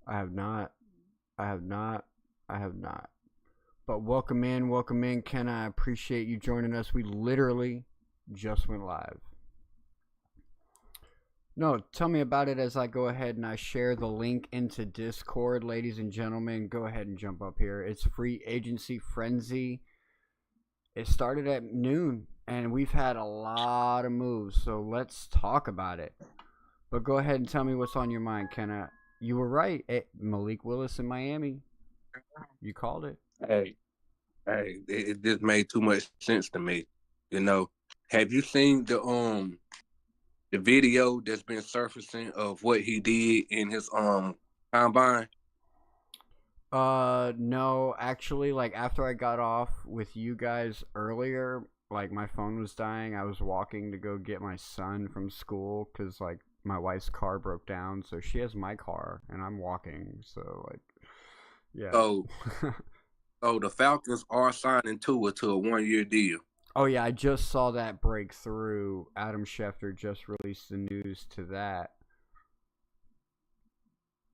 I have not. I have not. I have not. But welcome in, welcome in, Ken. I appreciate you joining us. We literally just went live. No, tell me about it as I go ahead and I share the link into Discord, ladies and gentlemen. Go ahead and jump up here. It's Free Agency Frenzy. It started at noon, and we've had a lot of moves, so let's talk about it. But go ahead and tell me what's on your mind, Kenna. You were right. Malik Willis in Miami. You called it. Hey, it just made too much sense to me. You know, have you seen the video that's been surfacing of what he did in his combine? No, actually, like after I got off with you guys earlier, like my phone was dying. I was walking to go get my son from school because like my wife's car broke down, so she has my car and I'm walking. So like, yeah. So, so the Falcons are signing Tua to a 1 year deal. Oh yeah, I just saw that break through. Adam Schefter just released the news to that.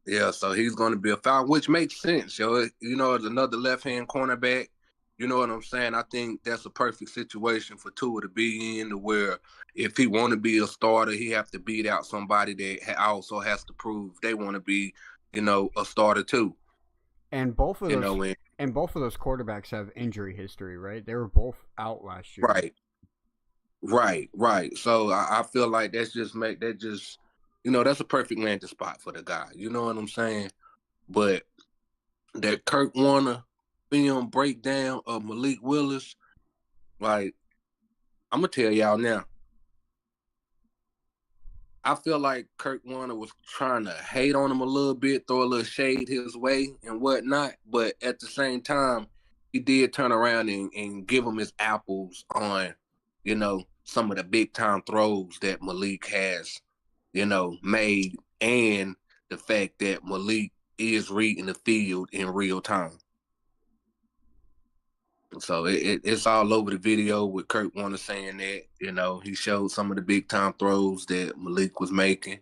Yeah, so he's going to be a Falcon, which makes sense, yo. You know, as another left hand cornerback, you know what I'm saying? I think that's a perfect situation for Tua to be in, to where if he want to be a starter, he have to beat out somebody that also has to prove they want to be, a starter too. And both of You those know, and and both of those quarterbacks have injury history, right? They were both out last year. right, right. So I feel like that's a perfect landing spot for the guy. You know what I'm saying? But that Kurt Warner film breakdown of Malik Willis, like, I'm gonna tell y'all now. I feel like Kurt Warner was trying to hate on him a little bit, throw a little shade his way and whatnot. But at the same time, he did turn around and give him his apples on, some of the big time throws that Malik has, made, and the fact that Malik is reading the field in real time. So it's all over the video with Kurt Warner saying that, he showed some of the big time throws that Malik was making,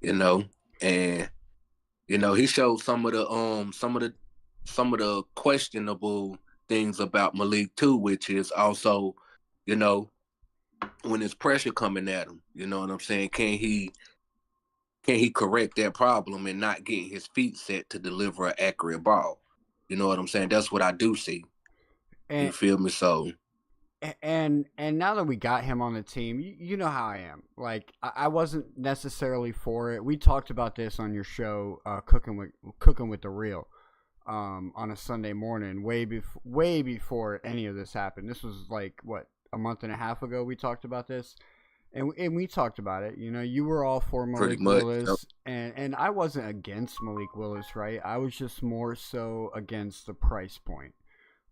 you know, and he showed some of the questionable things about Malik too, which is also, you know, when there's pressure coming at him, you know what I'm saying? Can he correct that problem and not getting his feet set to deliver an accurate ball? You know what I'm saying? That's what I do see. You And feel me? So and now that we got him on the team, you know how I am. Like I wasn't necessarily for it. We talked about this on your show, cooking with the real, on a Sunday morning, way before any of this happened. This was like what, a month and a half ago. We talked about this, and we talked about it. You know, you were all for pretty Malik much. Willis, and I wasn't against Malik Willis, right? I was just more so against the price point.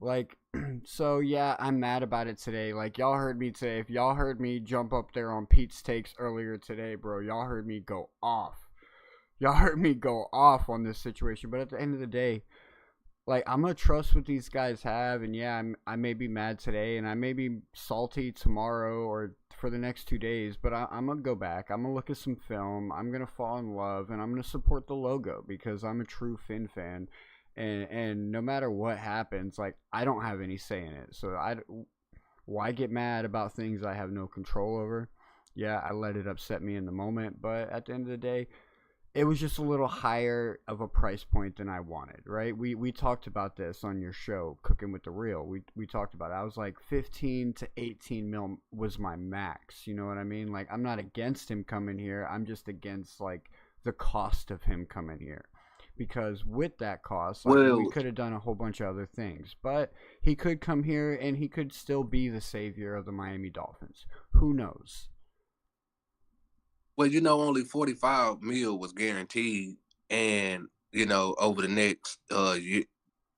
Like, so yeah, I'm mad about it today. Like, y'all heard me today. If y'all heard me jump up there on Pete's Takes earlier today, bro, y'all heard me go off. Y'all heard me go off on this situation. But at the end of the day, like, I'm gonna trust what these guys have, and yeah, I may be mad today, and I may be salty tomorrow or for the next 2 days, but I'm gonna go back. I'm gonna look at some film. I'm gonna fall in love, and I'm gonna support the logo because I'm a true Finn fan, and no matter what happens, like I don't have any say in it. So why get mad about things I have no control over? Yeah, I let it upset me in the moment, but at the end of the day, it was just a little higher of a price point than I wanted, right? We talked about this on your show, Cooking with the Real. We talked about it. I was like 15 to 18 mil was my max. You know what I mean? Like I'm not against him coming here. I'm just against like the cost of him coming here. Because with that cost, like we Well, could have done a whole bunch of other things. But he could come here and he could still be the savior of the Miami Dolphins. Who knows? only 45 mil was guaranteed, and over the next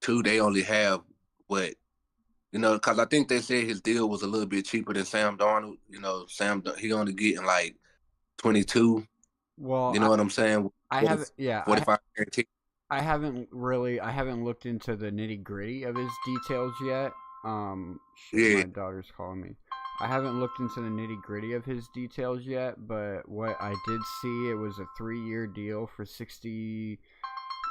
two, they only have what, because I think they said his deal was a little bit cheaper than Sam Darnold. He only getting like 22. Well, You know what I'm saying? I 40, haven't. Yeah, 45 guaranteed. I haven't looked into the nitty gritty of his details yet. Shit, Yeah, my daughter's calling me. I haven't looked into the nitty gritty of his details yet, but what I did see, it was a 3-year deal for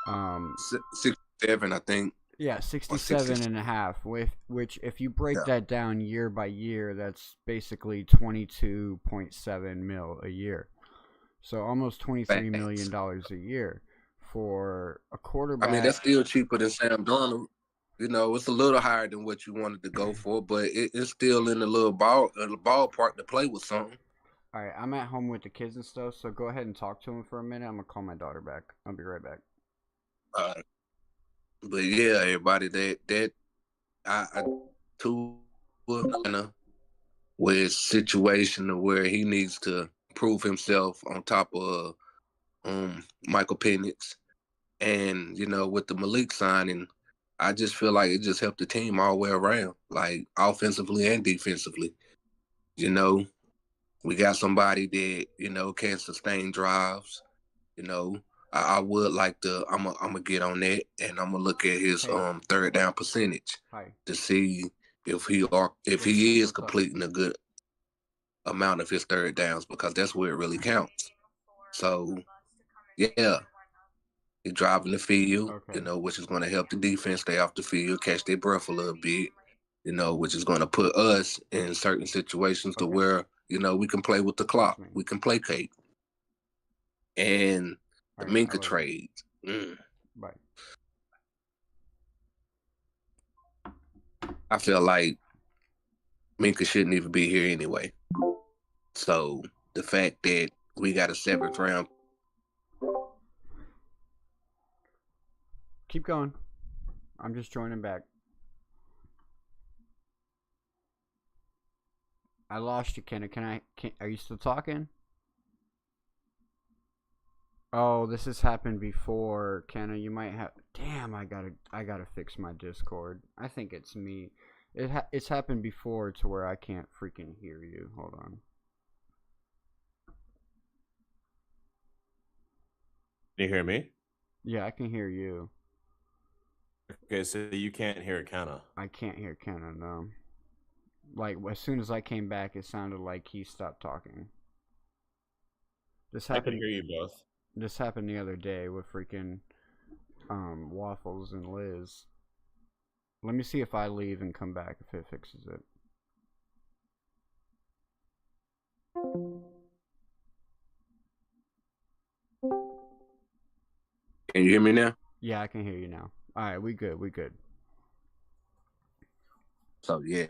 Um, 67, I think, yeah, or 60. 67 and a half, with which if you break Yeah, that down year by year, that's basically 22.7 mil a year. So almost 23 million facts. dollars a year for a I mean, that's quarterback. still cheaper than Sam Darnold. You know, it's a little higher than what you wanted to go for, but it's still in the little ballpark to play with something. All right, I'm at home with the kids and stuff, so go ahead and talk to him for a minute. I'm gonna call my daughter back. I'll be right back. Uh, but yeah, everybody, that I too kind of with situation to where he needs to prove himself on top of Michael Penix. And, with the Malik signing, I just feel like it just helped the team all the way around, like offensively and defensively. You know, we got somebody that, can sustain drives. You know, I would like to, I'm gonna get on that and I'm gonna look at his Hey, third down percentage hi. to see if he is What's up? completing a good amount of his third downs, because that's where it really counts. So yeah, he's driving the field, Okay. which is going to help the defense stay off the field, catch their breath a little bit, which is going to put us in certain situations to Okay. where, we can play with the Yes, clock. man. We can placate. And All the right. I Minka love you. trade. Bye. I feel like Minka shouldn't even be here anyway. So the fact that we got a seventh round. Keep going. I'm just joining back. I lost you, Kenna. Are you still talking? Oh, this has happened before, Kenna. You might have. Damn, I gotta fix my Discord. I think it's me. It's happened before to where I can't freaking hear you. Hold on. Can you hear me? Yeah, I can hear you. Okay, so you can't hear Kenna. I can't hear Kenna. No. Like as soon as I came back, it sounded like he stopped talking. This I could happened. hear you both. This happened the other day with freaking Waffles and Liz. Let me see if I leave and come back if it fixes it. Can you hear me now? Yeah, I can hear you now. All right, we good. We good. So yeah.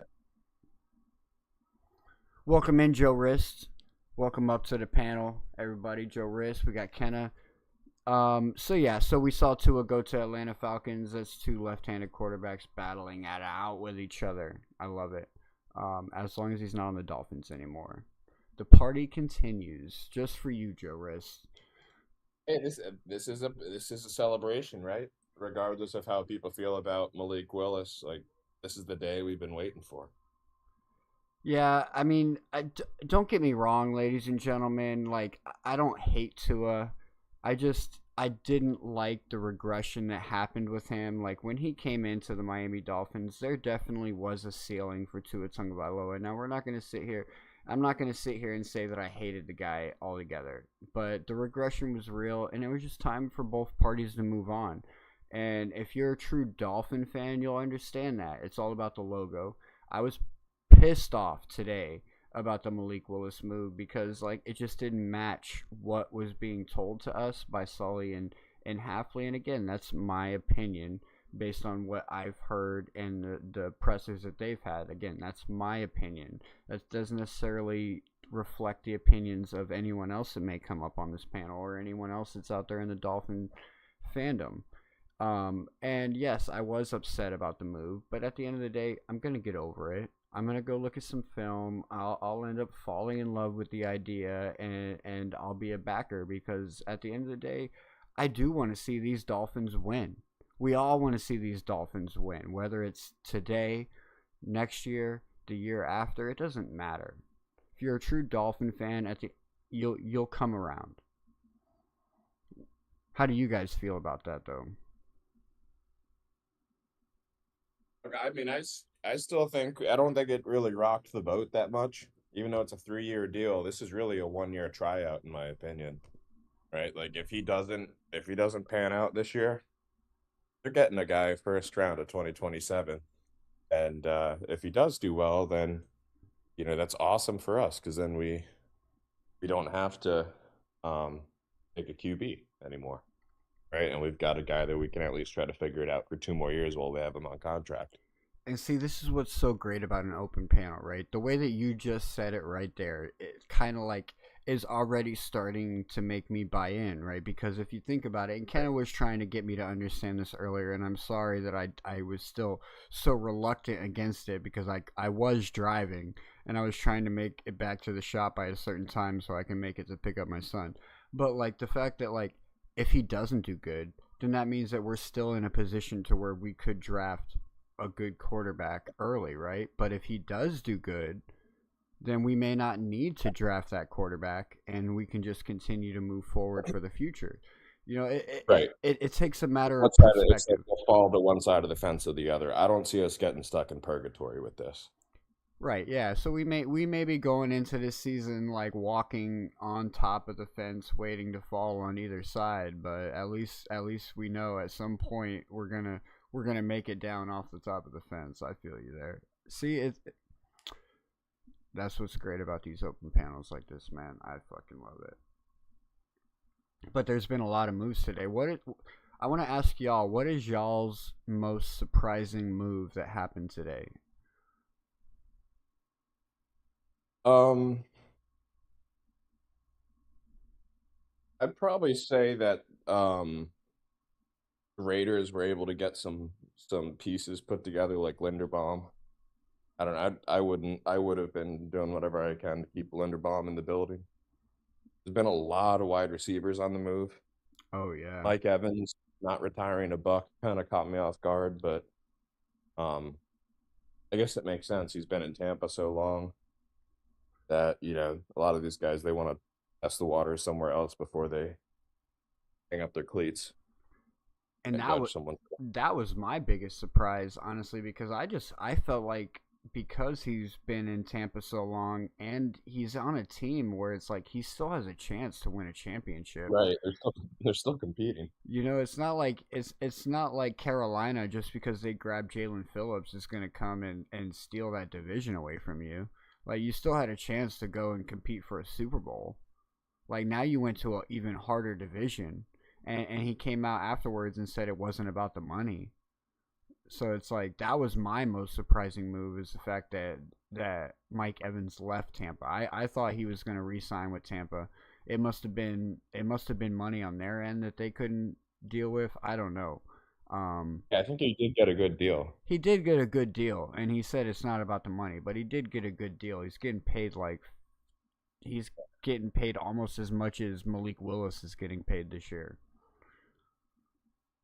Welcome in, Joe Wrist. Welcome up to the panel, everybody. Joe Wrist. We got Kenna. So we saw Tua go to Atlanta Falcons. That's two left-handed quarterbacks battling it out with each other. I love it. As long as he's not on the Dolphins anymore. The party continues just for you, Joe Wrist. Hey, this is a celebration, right? Regardless of how people feel about Malik Willis, like this is the day we've been waiting for. Yeah, I mean, don't get me wrong, ladies and gentlemen. Like, I don't hate Tua. I didn't like the regression that happened with him. Like when he came into the Miami Dolphins, there definitely was a ceiling for Tua Tagovailoa. Now we're not going to sit here. I'm not going to sit here and say that I hated the guy altogether, but the regression was real, and it was just time for both parties to move on. And if you're a true Dolphin fan, you'll understand that it's all about the logo. I was pissed off today about the Malik Willis move because like it just didn't match what was being told to us by Sully and Halfley. And again, that's my opinion based on what I've heard and the pressers that they've had. Again, that's my opinion. That doesn't necessarily reflect the opinions of anyone else that may come up on this panel or anyone else that's out there in the Dolphin fandom. And yes, I was upset about the move, but at the end of the day, I'm gonna get over it. I'm gonna go look at some film. I'll end up falling in love with the idea, and I'll be a backer because at the end of the day, I do want to see these Dolphins win. We all want to see these Dolphins win, whether it's today, next year, the year after. It doesn't matter. If you're a true Dolphin fan, you'll come around. How do you guys feel about that, though? I mean, I still think I don't think it really rocked the boat that much. Even though it's a 3-year deal, this is really a 1-year tryout, in my opinion. Right? Like if he doesn't pan out this year, they're getting a guy first round of 2027, and if he does do well, then that's awesome for us because then we don't have to take a QB anymore, right? And we've got a guy that we can at least try to figure it out for 2 more years while we have him on contract. And see, this is what's so great about an open panel, right? The way that you just said it right there, it kind of like is already starting to make me buy in, right? Because if you think about it, and Kenna was trying to get me to understand this earlier, and I'm sorry that I was still so reluctant against it because I was driving and I was trying to make it back to the shop by a certain time so I can make it to pick up my son. But like the fact that like if he doesn't do good, then that means that we're still in a position to where we could draft a good quarterback early, right? But if he does do good, then we may not need to draft that quarterback and we can just continue to move forward for the future. Right. It takes a matter One of side, it's like perspective. we'll fall to one side of the fence or the other. I don't see us getting stuck in purgatory with this. Right, yeah. So we may be going into this season like walking on top of the fence waiting to fall on either side, but at least we know at some point we're gonna make it down off the top of the fence. I feel you there. See, that's what's great about these open panels like this, man. I fucking love it. But there's been a lot of moves today. I want to ask y'all, what is y'all's most surprising move that happened today? I'd probably say that Raiders were able to get some pieces put together like Linderbaum. I don't know. I would have been doing whatever I can to keep Linderbaum in the building. There's been a lot of wide receivers on the move. Oh yeah. Mike Evans not retiring a buck kind of caught me off guard, but I guess it makes sense. He's been in Tampa so long that a lot of these guys they want to test the waters somewhere else before they hang up their cleats And and judge someone. that was my biggest surprise, honestly, because I felt like because he's been in Tampa so long and he's on a team where it's like he still has a chance to win a championship. Right, they're still competing. It's not like Carolina just because they grabbed Jalen Phillips is going to come and steal that division away from you. Like you still had a chance to go and compete for a Super Bowl. Like now you went to an even harder division, and he came out afterwards and said it wasn't about the money. So it's like that was my most surprising move is the fact that Mike Evans left Tampa. I thought he was going to re-sign with Tampa. It must have been money on their end that they couldn't deal with. I don't know. Yeah, I think he did get a good deal. He did get a good deal, and he said it's not about the money, but he did get a good deal. He's getting paid almost as much as Malik Willis is getting paid this year.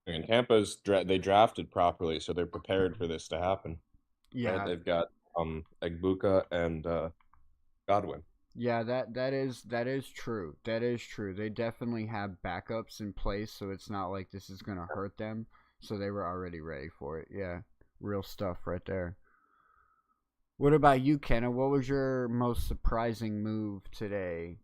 I mean, Tampa's they drafted properly, so they're prepared for this to happen. Yeah, Right? They've got Egbuka and Godwin. yeah, that is true. That is true. They definitely have backups in place, so it's not like this is gonna hurt them. So they were already ready for it. Yeah, real stuff right there. What about you, Kenna? What was your most surprising move today?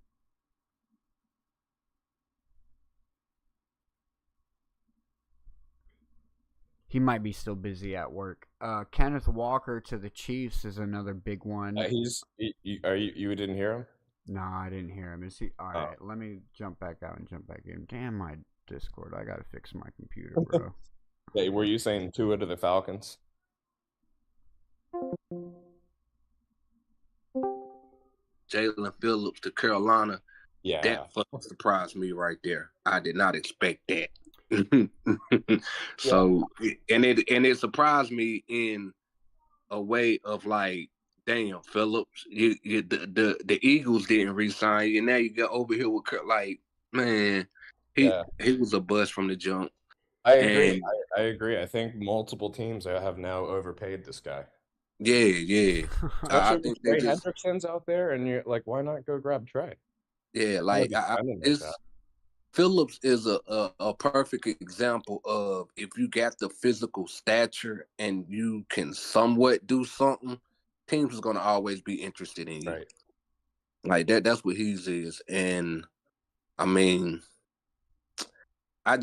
He might be still busy at work. Kenneth Walker to the Chiefs is another big one. You didn't hear him? No, I didn't hear him. Is he? All Oh. right, let me jump back out and jump back in. Damn my Discord. I gotta fix my computer, bro. Yeah, were you saying Tua to the Falcons? Jalen Phillips to Carolina. Yeah. That fucking surprised me right there. I did not expect that. So and it surprised me in a way of like, damn, Phillips, the Eagles didn't re-sign you. Now you got over here with Kurt. Like, man, he was a bust from the jump. I agree. And I agree. I think multiple teams have now overpaid this guy. yeah, I Especially think with they Trey just Hendrickson's out there, and you're like, why not go grab Trey? like It's it's Phillips is a perfect example of if you got the physical stature and you can somewhat do something, teams is gonna always be interested in you. right. Like that's what he's is. And I mean, I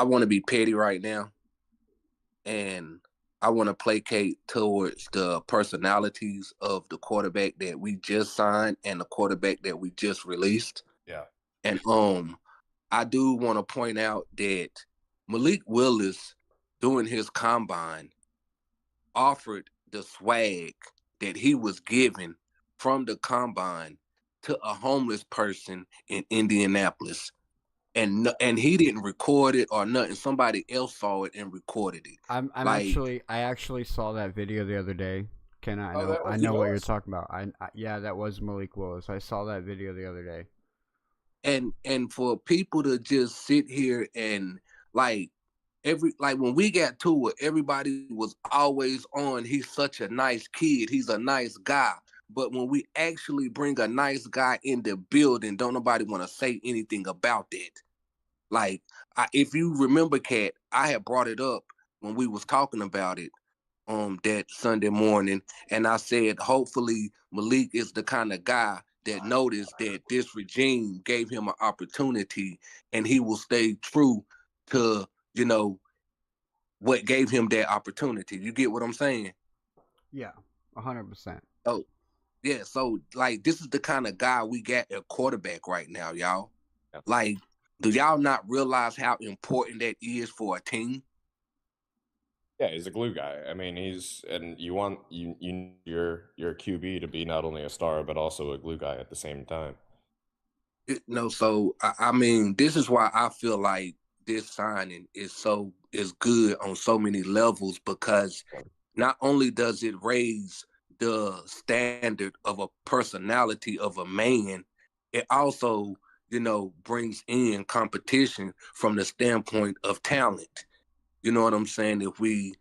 want to be petty right now. and I want to placate towards the personalities of the quarterback that we just signed and the quarterback that we just released. Yeah. And I do want to point out that Malik Willis, during his combine, offered the swag that he was given from the combine to a homeless person in Indianapolis. And he didn't record it or nothing. Somebody else saw it and recorded it. I actually saw that video the other day. I know what you're talking about. Yeah, that was Malik Willis. I saw that video the other day. And for people to just sit here and like when we got to it, everybody was always on, he's such a nice kid, he's a nice guy. But when we actually bring a nice guy in the building, don't nobody want to say anything about that. Like, if you remember, Kat, I had brought it up when we was talking about it that Sunday morning, and I said, hopefully Malik is the kind of guy that noticed that this regime gave him an opportunity, and he will stay true to, what gave him that opportunity. You get what I'm saying? Yeah, 100%. Oh, yeah. So, like, this is the kind of guy we got at quarterback right now, y'all. Yeah. Like, do y'all not realize how important that is for a team? Yeah, he's a glue guy. I mean, you want your QB to be not only a star but also a glue guy at the same time. So I mean, this is why I feel like this signing is good on so many levels, because not only does it raise the standard of a personality of a man, it also, brings in competition from the standpoint of talent. You know what I'm saying? If we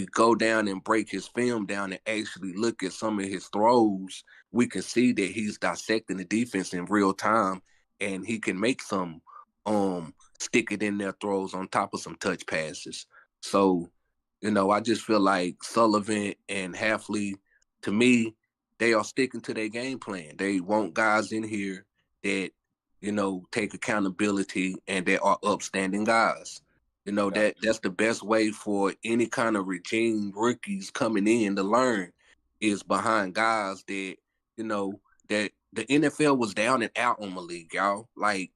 go down and break his film down and actually look at some of his throws, we can see that he's dissecting the defense in real time, and he can make some stick it in their throws on top of some touch passes. So, I just feel like Sullivan and Hafley, to me, they are sticking to their game plan. They want guys in here that, take accountability and they are upstanding guys. That's the best way for any kind of regime rookies coming in to learn, is behind guys that, that the NFL was down and out on Malik, y'all. Like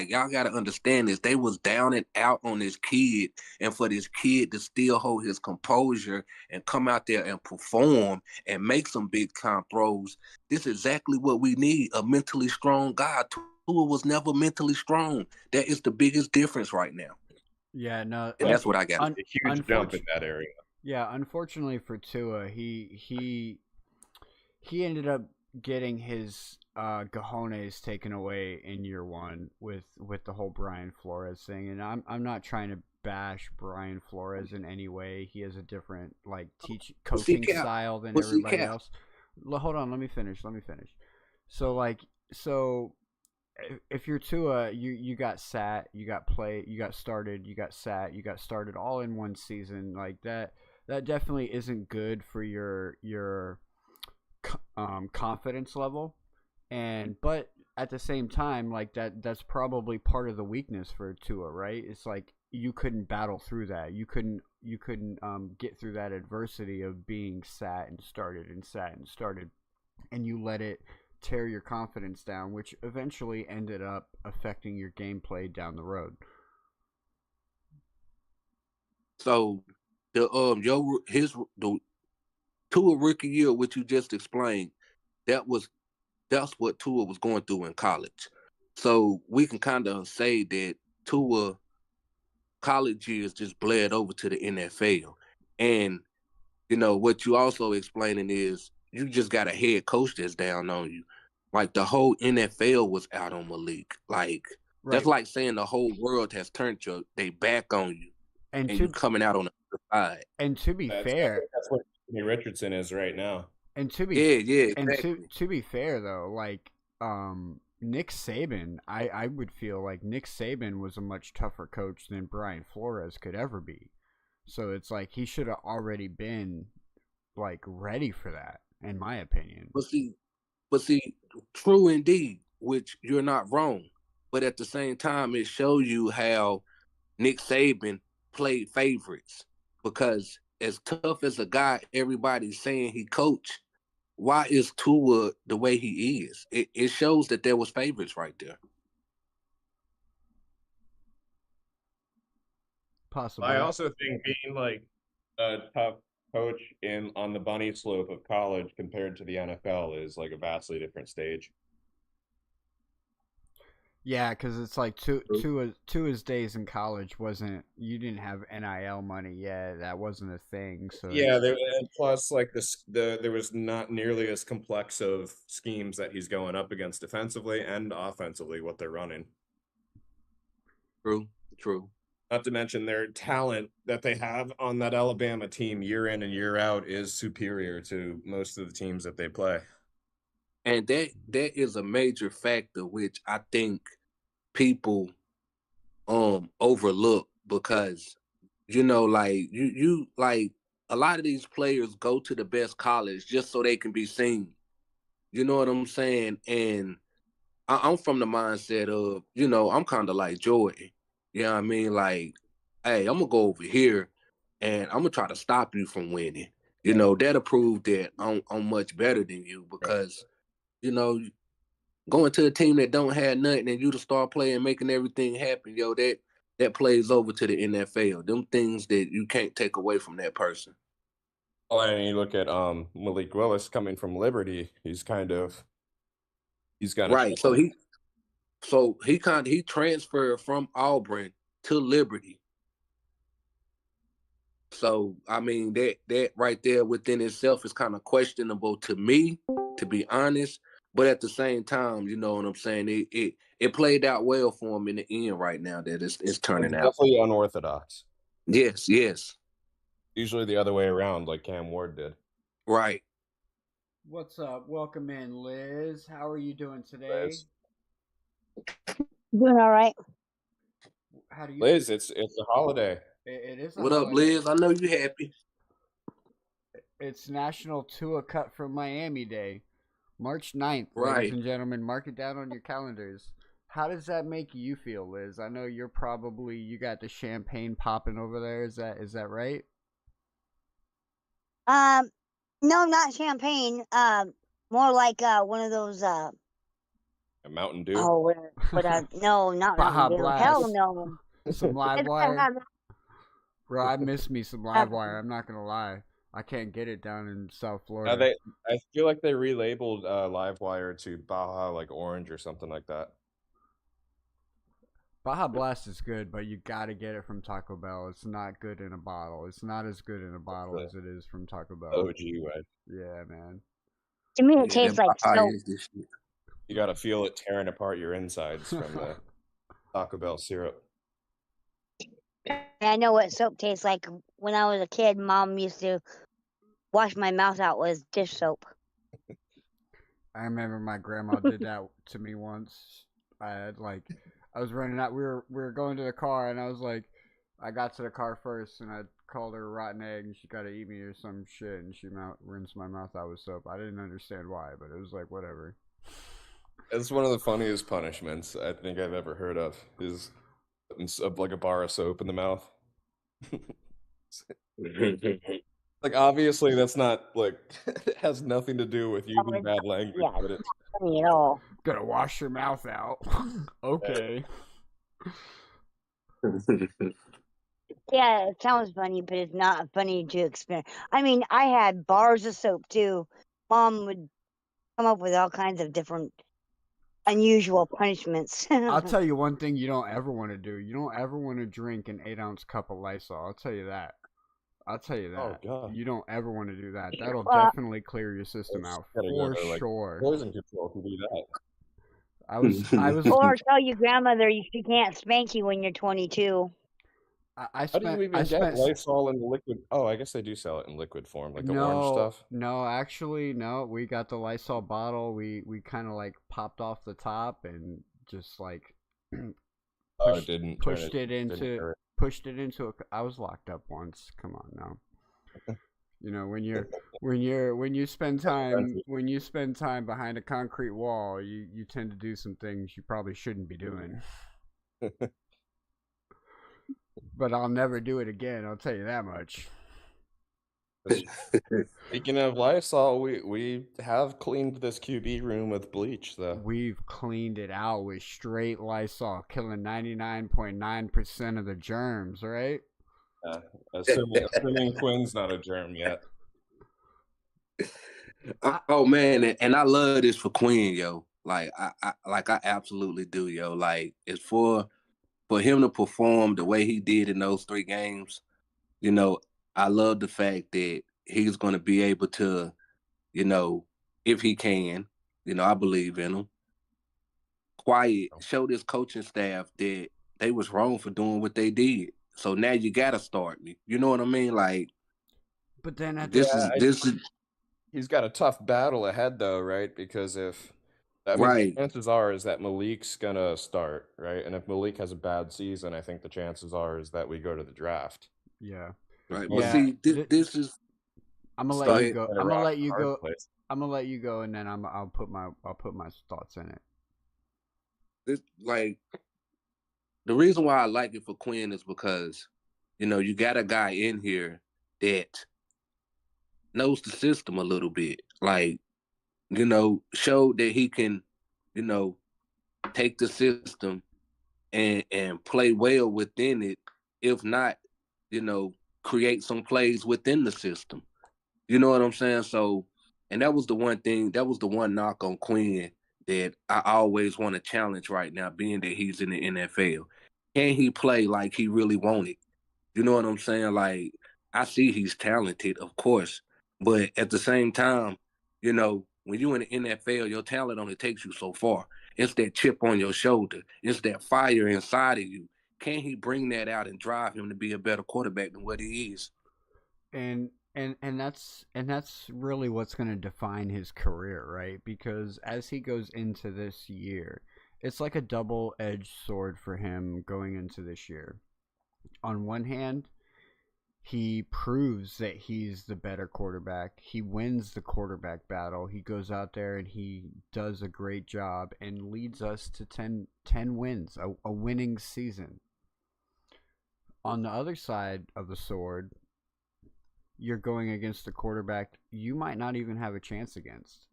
y'all got to understand this. They was down and out on this kid, and for this kid to still hold his composure and come out there and perform and make some big time throws, this is exactly what we need, a mentally strong guy. Tua was never mentally strong. That is the biggest difference right now. Yeah, no, and that's what I got. A huge jump in that area. Yeah, unfortunately for Tua, he ended up getting his cojones taken away in year one with the whole Brian Flores thing, and I'm not trying to bash Brian Flores in any way. He has a different coaching style than everybody else. Hold on, let me finish. So if you're Tua, you got sat, you got played, you got started, you got sat, you got started all in one season. Like that definitely isn't good for your confidence level. But at the same time, like that's probably part of the weakness for Tua, right? It's like you couldn't battle through that. You couldn't get through that adversity of being sat and started, and you let it tear your confidence down, which eventually ended up affecting your gameplay down the road. So the Tua rookie year, which you just explained, that's what Tua was going through in college. So we can kind of say that Tua college years just bled over to the NFL. And what you also explaining is you just got a head coach that's down on you. Like the whole NFL was out on Malik. Like that's like saying the whole world has turned they back on you, and you're coming out on the other side. And to be fair, that's what Anthony Richardson is right now. And to be exactly. And to be fair though, like Nick Saban, I would feel like Nick Saban was a much tougher coach than Brian Flores could ever be. So it's like he should have already been like ready for that, in my opinion. But see, true indeed, which you're not wrong. But at the same time, it shows you how Nick Saban played favorites. because as tough as a guy everybody's saying he coached, why is Tua the way he is? It shows that there was favorites right there. Possibly. I also think being like a tough coach on the bunny slope of college compared to the NFL is like a vastly different stage. Yeah, because it's like Tua's days in college wasn't. You didn't have NIL money yet. That wasn't a thing. So Yeah, and plus like there was not nearly as complex of schemes that he's going up against defensively and offensively what they're running. True. Not to mention their talent that they have on that Alabama team year in and year out is superior to most of the teams that they play. And that is a major factor which I think people overlook, because like you like a lot of these players go to the best college just so they can be seen. You know what I'm saying? And I'm from the mindset of, I'm kind of like Jordan. You know what I mean? Like, hey, I'm gonna go over here and I'm gonna try to stop you from winning. That'll prove that I'm much better than you, because, going to a team that don't have nothing and you to start playing, making everything happen, that plays over to the NFL. Them things that you can't take away from that person. Oh, and you look at Malik Willis coming from Liberty, he's got right. So he transferred from Auburn to Liberty. So I mean that right there within itself is kind of questionable to me, to be honest. But at the same time, you know what I'm saying? It played out well for him in the end right now that it's turning out. Definitely unorthodox. Yes. Usually the other way around, like Cam Ward did. Right. What's up? Welcome in, Liz. How are you doing today? Liz. Doing all right. How do you? Liz, it's a holiday. It is. What up, Liz? I know you happy. It's National Tua Cut from Miami Day, March 9th, right. Ladies and gentlemen. Mark it down on your calendars. How does that make you feel, Liz? I know you got the champagne popping over there. Is that right? No, not champagne. More like one of those. A Mountain Dew. Oh, no, not Baja Mountain Dew. Blast. Hell no. Some live wire. Bro, I miss me some live wire. I'm not gonna lie. I can't get it down in South Florida. I feel like they relabeled live wire to Baja like Orange or something like that. Baja Blast is good, but you gotta get it from Taco Bell. It's not good in a bottle. It's not as good in a bottle as it is from Taco Bell. OG way. Yeah, man. To me, it tastes like soap. You gotta feel it tearing apart your insides from the Taco Bell syrup. I know what soap tastes like. When I was a kid, Mom used to wash my mouth out with dish soap. I remember my grandma did that to me once. I was running out. We were going to the car, and I was like, I got to the car first, and I called her a rotten egg, and she got to eat me or some shit, and she rinsed my mouth out with soap. I didn't understand why, but it was like, whatever. It's one of the funniest punishments I think I've ever heard of, is like a bar of soap in the mouth. Like, obviously that's not like it has nothing to do with using bad language, but it's funny at all. Gonna wash your mouth out. Okay. Yeah, it sounds funny, but it's not funny to experience. I mean, I had bars of soap too. Mom would come up with all kinds of different unusual punishments. I'll tell you one thing you don't ever want to do. You don't ever want to drink an 8-ounce cup of Lysol. I'll tell you that. Oh, God. You don't ever want to do that. That'll definitely clear your system out for sure. Poison control can do that. I was. Or tell your grandmother she can't spank you when you're 22. How do you even get Lysol in the liquid? Oh, I guess they do sell it in liquid form, like the orange stuff. No, actually, no. We got the Lysol bottle. We kind of like popped off the top and just like pushed it into. I was locked up once. Come on now. You know, when you spend time behind a concrete wall, you tend to do some things you probably shouldn't be doing. But I'll never do it again, I'll tell you that much. Speaking of Lysol, we have cleaned this QB room with bleach, though. We've cleaned it out with straight Lysol, killing 99.9% of the germs, right? Assuming Quinn's not a germ yet. Oh man, and I love this for Quinn, yo. Like I absolutely do, yo. Like it's for him to perform the way he did in those 3 games. You know, I love the fact that he's going to be able to, you know, if he can, I believe in him. Quiet, show this coaching staff that they was wrong for doing what they did. So now you gotta start me. You know what I mean? Like, but then at this is he's got a tough battle ahead, though, right? Because the chances are is that Malik's gonna start, right? And if Malik has a bad season, I think the chances are is that we go to the draft. Yeah. Right. Well, see, this is. I'm gonna let you go. I'm gonna let you go. I'm gonna let you go, and then I'll put my thoughts in it. This, like, the reason why I like it for Quinn is because, you got a guy in here that knows the system a little bit. Like, showed that he can, take the system and play well within it. If not, create some plays within the system. You know what I'm saying? So, and that was the one knock on Quinn that I always want to challenge right now, being that he's in the NFL. Can he play like he really wanted? You know what I'm saying? Like, I see he's talented, of course, but at the same time, when you're in the NFL, your talent only takes you so far. It's that chip on your shoulder. It's that fire inside of you. Can he bring that out and drive him to be a better quarterback than what he is? And that's really what's going to define his career, right? Because as he goes into this year, it's like a double-edged sword for him going into this year. On one hand, he proves that he's the better quarterback. He wins the quarterback battle. He goes out there and he does a great job and leads us to 10 wins, a winning season. On the other side of the sword, you're going against a quarterback you might not even have a chance against.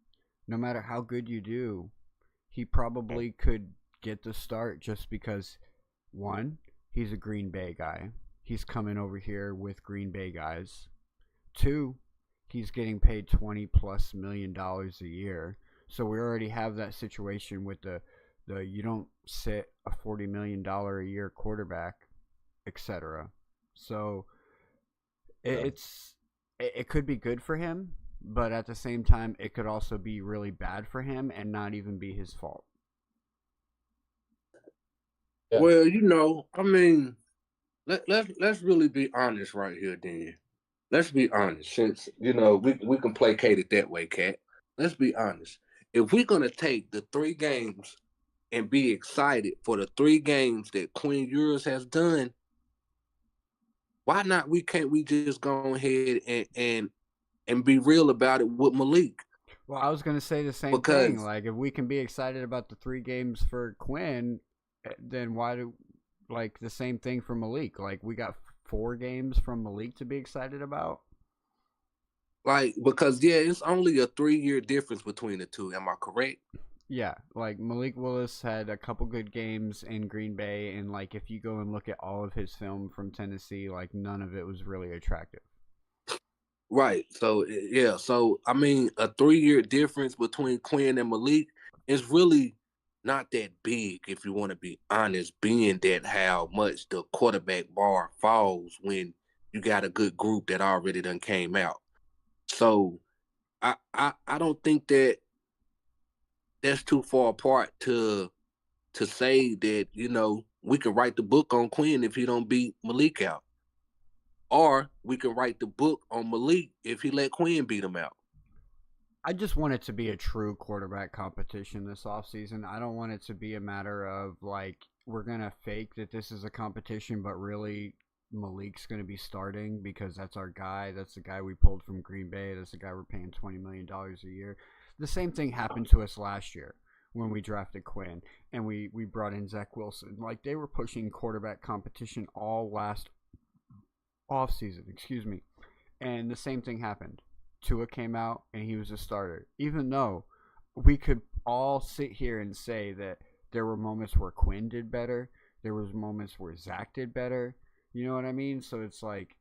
No matter how good you do, he probably could get the start just because, one, he's a Green Bay guy. He's coming over here with Green Bay guys. Two, he's getting paid $20+ million a year. So we already have that situation with the you don't sit a $40 million a year quarterback, etc. So it could be good for him, but at the same time, it could also be really bad for him and not even be his fault. Yeah. Well, I mean, let's really be honest right here, Dan. Let's be honest, since we can placate it that way, Cat. Let's be honest. If we're gonna take the 3 games and be excited for the 3 games that Quinn Ewers has done, why not? Can't we just go ahead and be real about it with Malik? Well, I was going to say the same thing. Like, if we can be excited about the 3 games for Quinn, then why do the same thing for Malik? Like, we got 4 games from Malik to be excited about. Like, because it's only a 3-year difference between the two. Am I correct? Yeah, like Malik Willis had a couple good games in Green Bay, and like if you go and look at all of his film from Tennessee, like none of it was really attractive. Right. So yeah. So I mean, a 3-year difference between Quinn and Malik is really not that big, if you want to be honest. Being that how much the quarterback bar falls when you got a good group that already done came out. So I don't think that that's too far apart to say that, we can write the book on Quinn if he don't beat Malik out. Or we can write the book on Malik if he let Quinn beat him out. I just want it to be a true quarterback competition this offseason. I don't want it to be a matter of, like, we're going to fake that this is a competition, but really Malik's going to be starting because that's our guy. That's the guy we pulled from Green Bay. That's the guy we're paying $20 million a year. The same thing happened to us last year when we drafted Quinn and we brought in Zach Wilson. Like, they were pushing quarterback competition all last offseason, And the same thing happened. Tua came out and he was a starter. Even though we could all sit here and say that there were moments where Quinn did better, there was moments where Zach did better. You know what I mean? So it's like,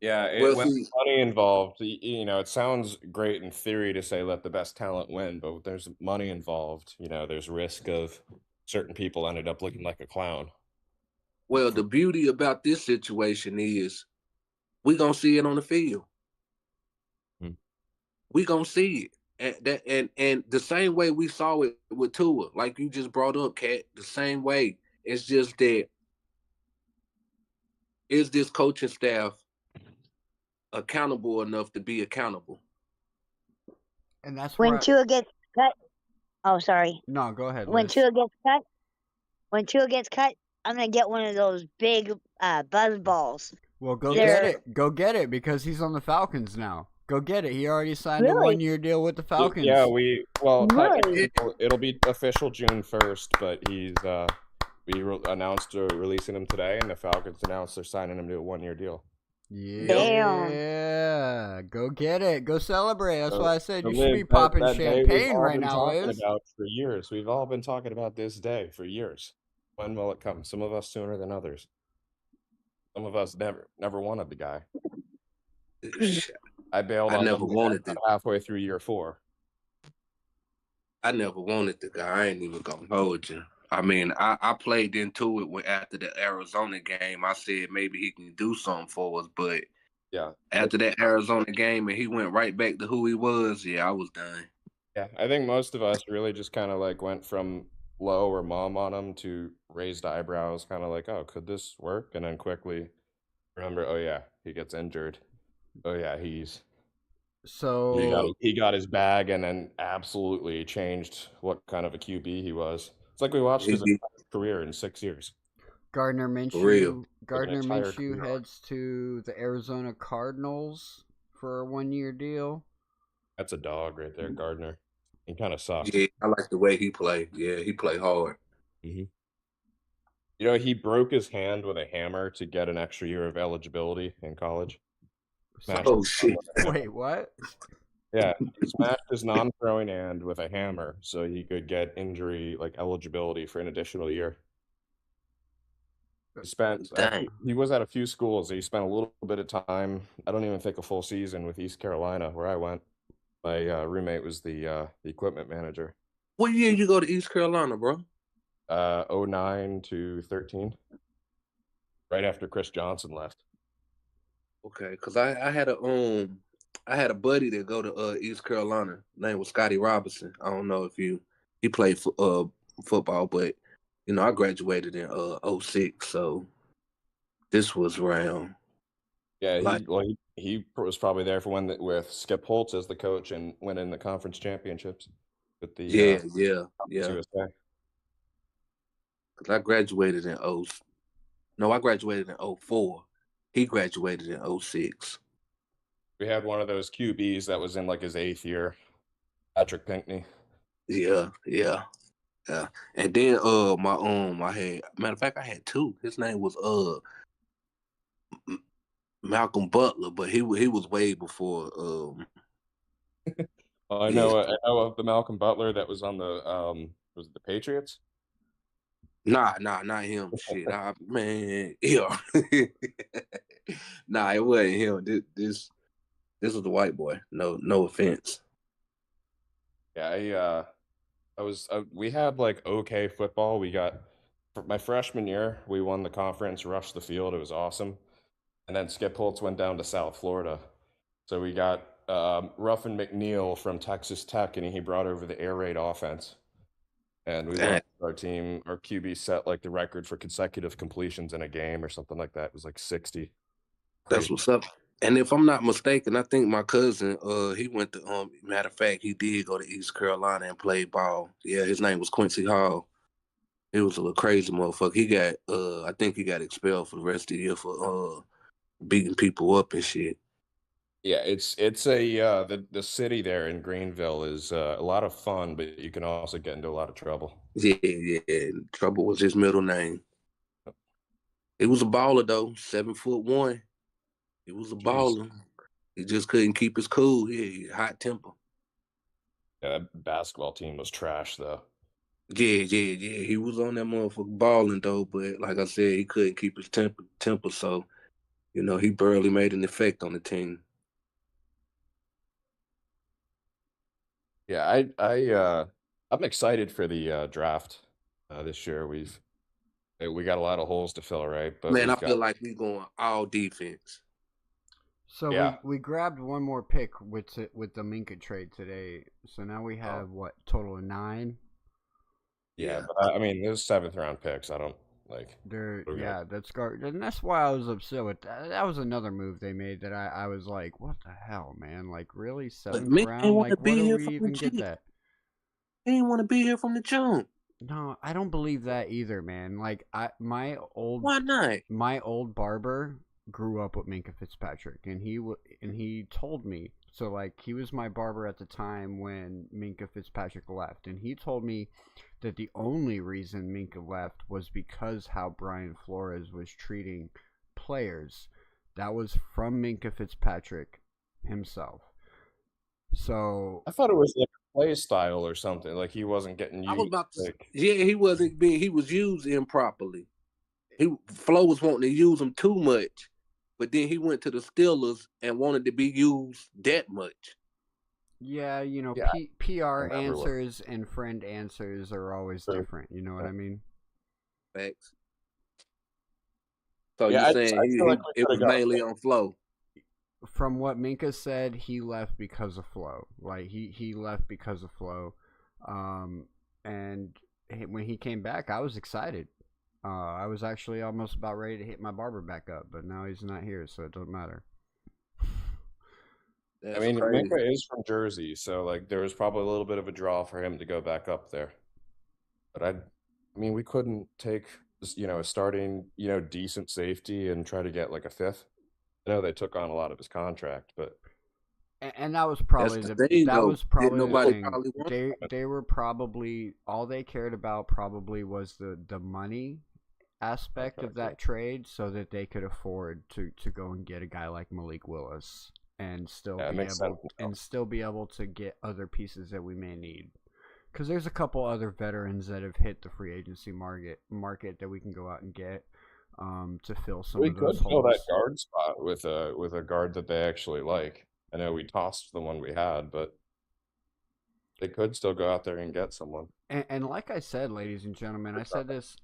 Yeah, Well, when see, there's money involved, it sounds great in theory to say let the best talent win, but there's money involved. There's risk of certain people ended up looking like a clown. well, the beauty about this situation is we gonna see it on the field. Hmm. We gonna see it, and the same way we saw it with Tua, like you just brought up, Cat. The same way. It's just that is this coaching staff accountable enough to be accountable? and that's When where. Tua gets cut, oh sorry. No, go ahead, When Liz. Tua gets cut, I'm gonna get one of those big buzz balls. Well, go They're- get it. Go get it because he's on the Falcons now. Go get it. He already signed a Really? 1-year deal with the Falcons. Yeah, Really? it'll be official June 1st, but we announced releasing him today, and the Falcons announced they're signing him to a 1-year deal. Yeah. Go get it. Go celebrate. That's why I said you should be Liz, popping that day champagne we've all right been now, talking Liz. about for years. We've all been talking about this day for years. When will it come? Some of us sooner than others. Some of us never wanted the guy. I bailed on never him wanted it. halfway through year 4. I never wanted the guy. I ain't even gonna hold you. I mean, I played into it after the Arizona game. I said maybe he can do something for us, but Yeah. after that Arizona game and he went right back to who he was, yeah, I was done. Yeah, I think most of us really just kind of like went from low or mom on him to raised eyebrows, kind of like, oh, could this work? And then quickly remember, oh yeah, he gets injured. Oh yeah, So he got his bag and then absolutely changed what kind of a QB he was. It's like we watched his career in 6 years. Gardner real. entire Minshew career. heads to the Arizona Cardinals for a 1-year deal. That's a dog right there, Gardner. He kind of sucks. Yeah, I like the way he played. Yeah, he played hard. Mm-hmm. He broke his hand with a hammer to get an extra year of eligibility in college. Oh shit! Wait, what? Yeah, he smashed his non-throwing hand with a hammer so he could get injury eligibility for an additional year. He was at a few schools. He spent a little bit of time. I don't even think a full season with East Carolina, where I went. My roommate was the equipment manager. What year you go to East Carolina, bro? 09 to 13, right after Chris Johnson left. Okay, because I had a buddy that go to East Carolina. His name was Scotty Robinson. I don't know if he played football, but I graduated in 06, so this was around. Yeah, he was probably there for with Skip Holtz as the coach and winning the conference championships with the yeah. USA. Because I graduated in I graduated in 04. He graduated in 06. We had one of those QBs that was in his 8th year, Patrick Pinkney. Yeah. And then I had, matter of fact, I had 2. His name was Malcolm Butler, but he was way before. I know of the Malcolm Butler that was on the was it the Patriots? Nah, not him. Shit, man, yeah. Nah, it wasn't him. This was the white boy. No offense. Yeah, we had okay football. We got for my freshman year, we won the conference, rushed the field. It was awesome. And then Skip Holtz went down to South Florida. So we got Ruffin McNeil from Texas Tech, and he brought over the air raid offense. And we watched our team, our QB set the record for consecutive completions in a game or something like that. It was 60. That's what's up. And if I'm not mistaken, I think my cousin, he went to matter of fact, he did go to East Carolina and play ball. Yeah, his name was Quincy Hall. He was a little crazy motherfucker. He got I think he got expelled for the rest of the year for beating people up and shit. Yeah, it's the city there in Greenville is a lot of fun, but you can also get into a lot of trouble. Yeah. Trouble was his middle name. He was a baller though, 7'1". He was a Jeez. baller. He just couldn't keep his cool. He hot temper. Yeah, that basketball team was trash though. Yeah. He was on that motherfucker balling though, but like I said, he couldn't keep his temper. So, he barely made an effect on the team. Yeah, I'm excited for the draft this year. We got a lot of holes to fill, right? But Man, I we've feel got like we going all defense. So yeah. we grabbed one more pick with the Minka trade today. So now we have what, total of 9? Yeah, but I mean, those 7th round picks, I don't like. That's garbage, and that's why I was upset with that. That was another move they made that I was like, what the hell, man? Like, really, 7th round? Like, where do we even get that? He didn't want to be here from the jump. No, I don't believe that either, man. Like, Why not? My old barber grew up with Minka Fitzpatrick, and he told me, so like, he was my barber at the time when Minka Fitzpatrick left, and he told me that the only reason Minka left was because how Brian Flores was treating players. That was from Minka Fitzpatrick himself. So I thought it was like a play style or something. Like he wasn't getting used. I was about to he wasn't being. He was used improperly. Flo was wanting to use him too much, but then he went to the Steelers and wanted to be used that much. Yeah, PR answers and friend answers are always different. You know what I mean? Facts. So you're saying it was mainly on Flo? From what Minka said, he left because of Flo. Like he left because of Flo, and when he came back, I was excited. I was actually almost about ready to hit my barber back up, but now he's not here, so it doesn't matter. I mean, Minka is from Jersey, so like there was probably a little bit of a draw for him to go back up there. But I mean, we couldn't take a starting decent safety and try to get like a 5th. I know they took on a lot of his contract, but and that was probably the thing. They were probably all they cared about probably was the money aspect of that trade, so that they could afford to go and get a guy like Malik Willis and still be able to get other pieces that we may need. Because there's a couple other veterans that have hit the free agency market that we can go out and get to fill some of those holes. We could fill that guard spot with a guard that they actually like. I know we tossed the one we had, but they could still go out there and get someone. And like I said, ladies and gentlemen, I said this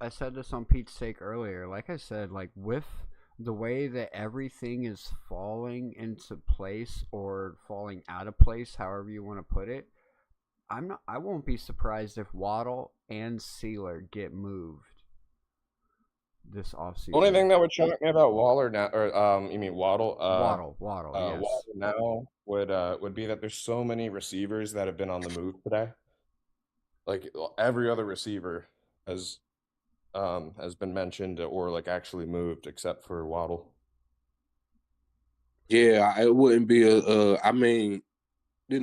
on Pete's Take earlier. Like I said, like with the way that everything is falling into place or falling out of place, however you want to put it, I won't be surprised if Waddle and Sealer get moved this offseason. Only thing that would shock me about Waller now, or you mean Waddle? Waddle, yes. Waddle now would be that there's so many receivers that have been on the move today. Like every other receiver has been mentioned or like actually moved except for Waddle. Yeah, it wouldn't be I mean, we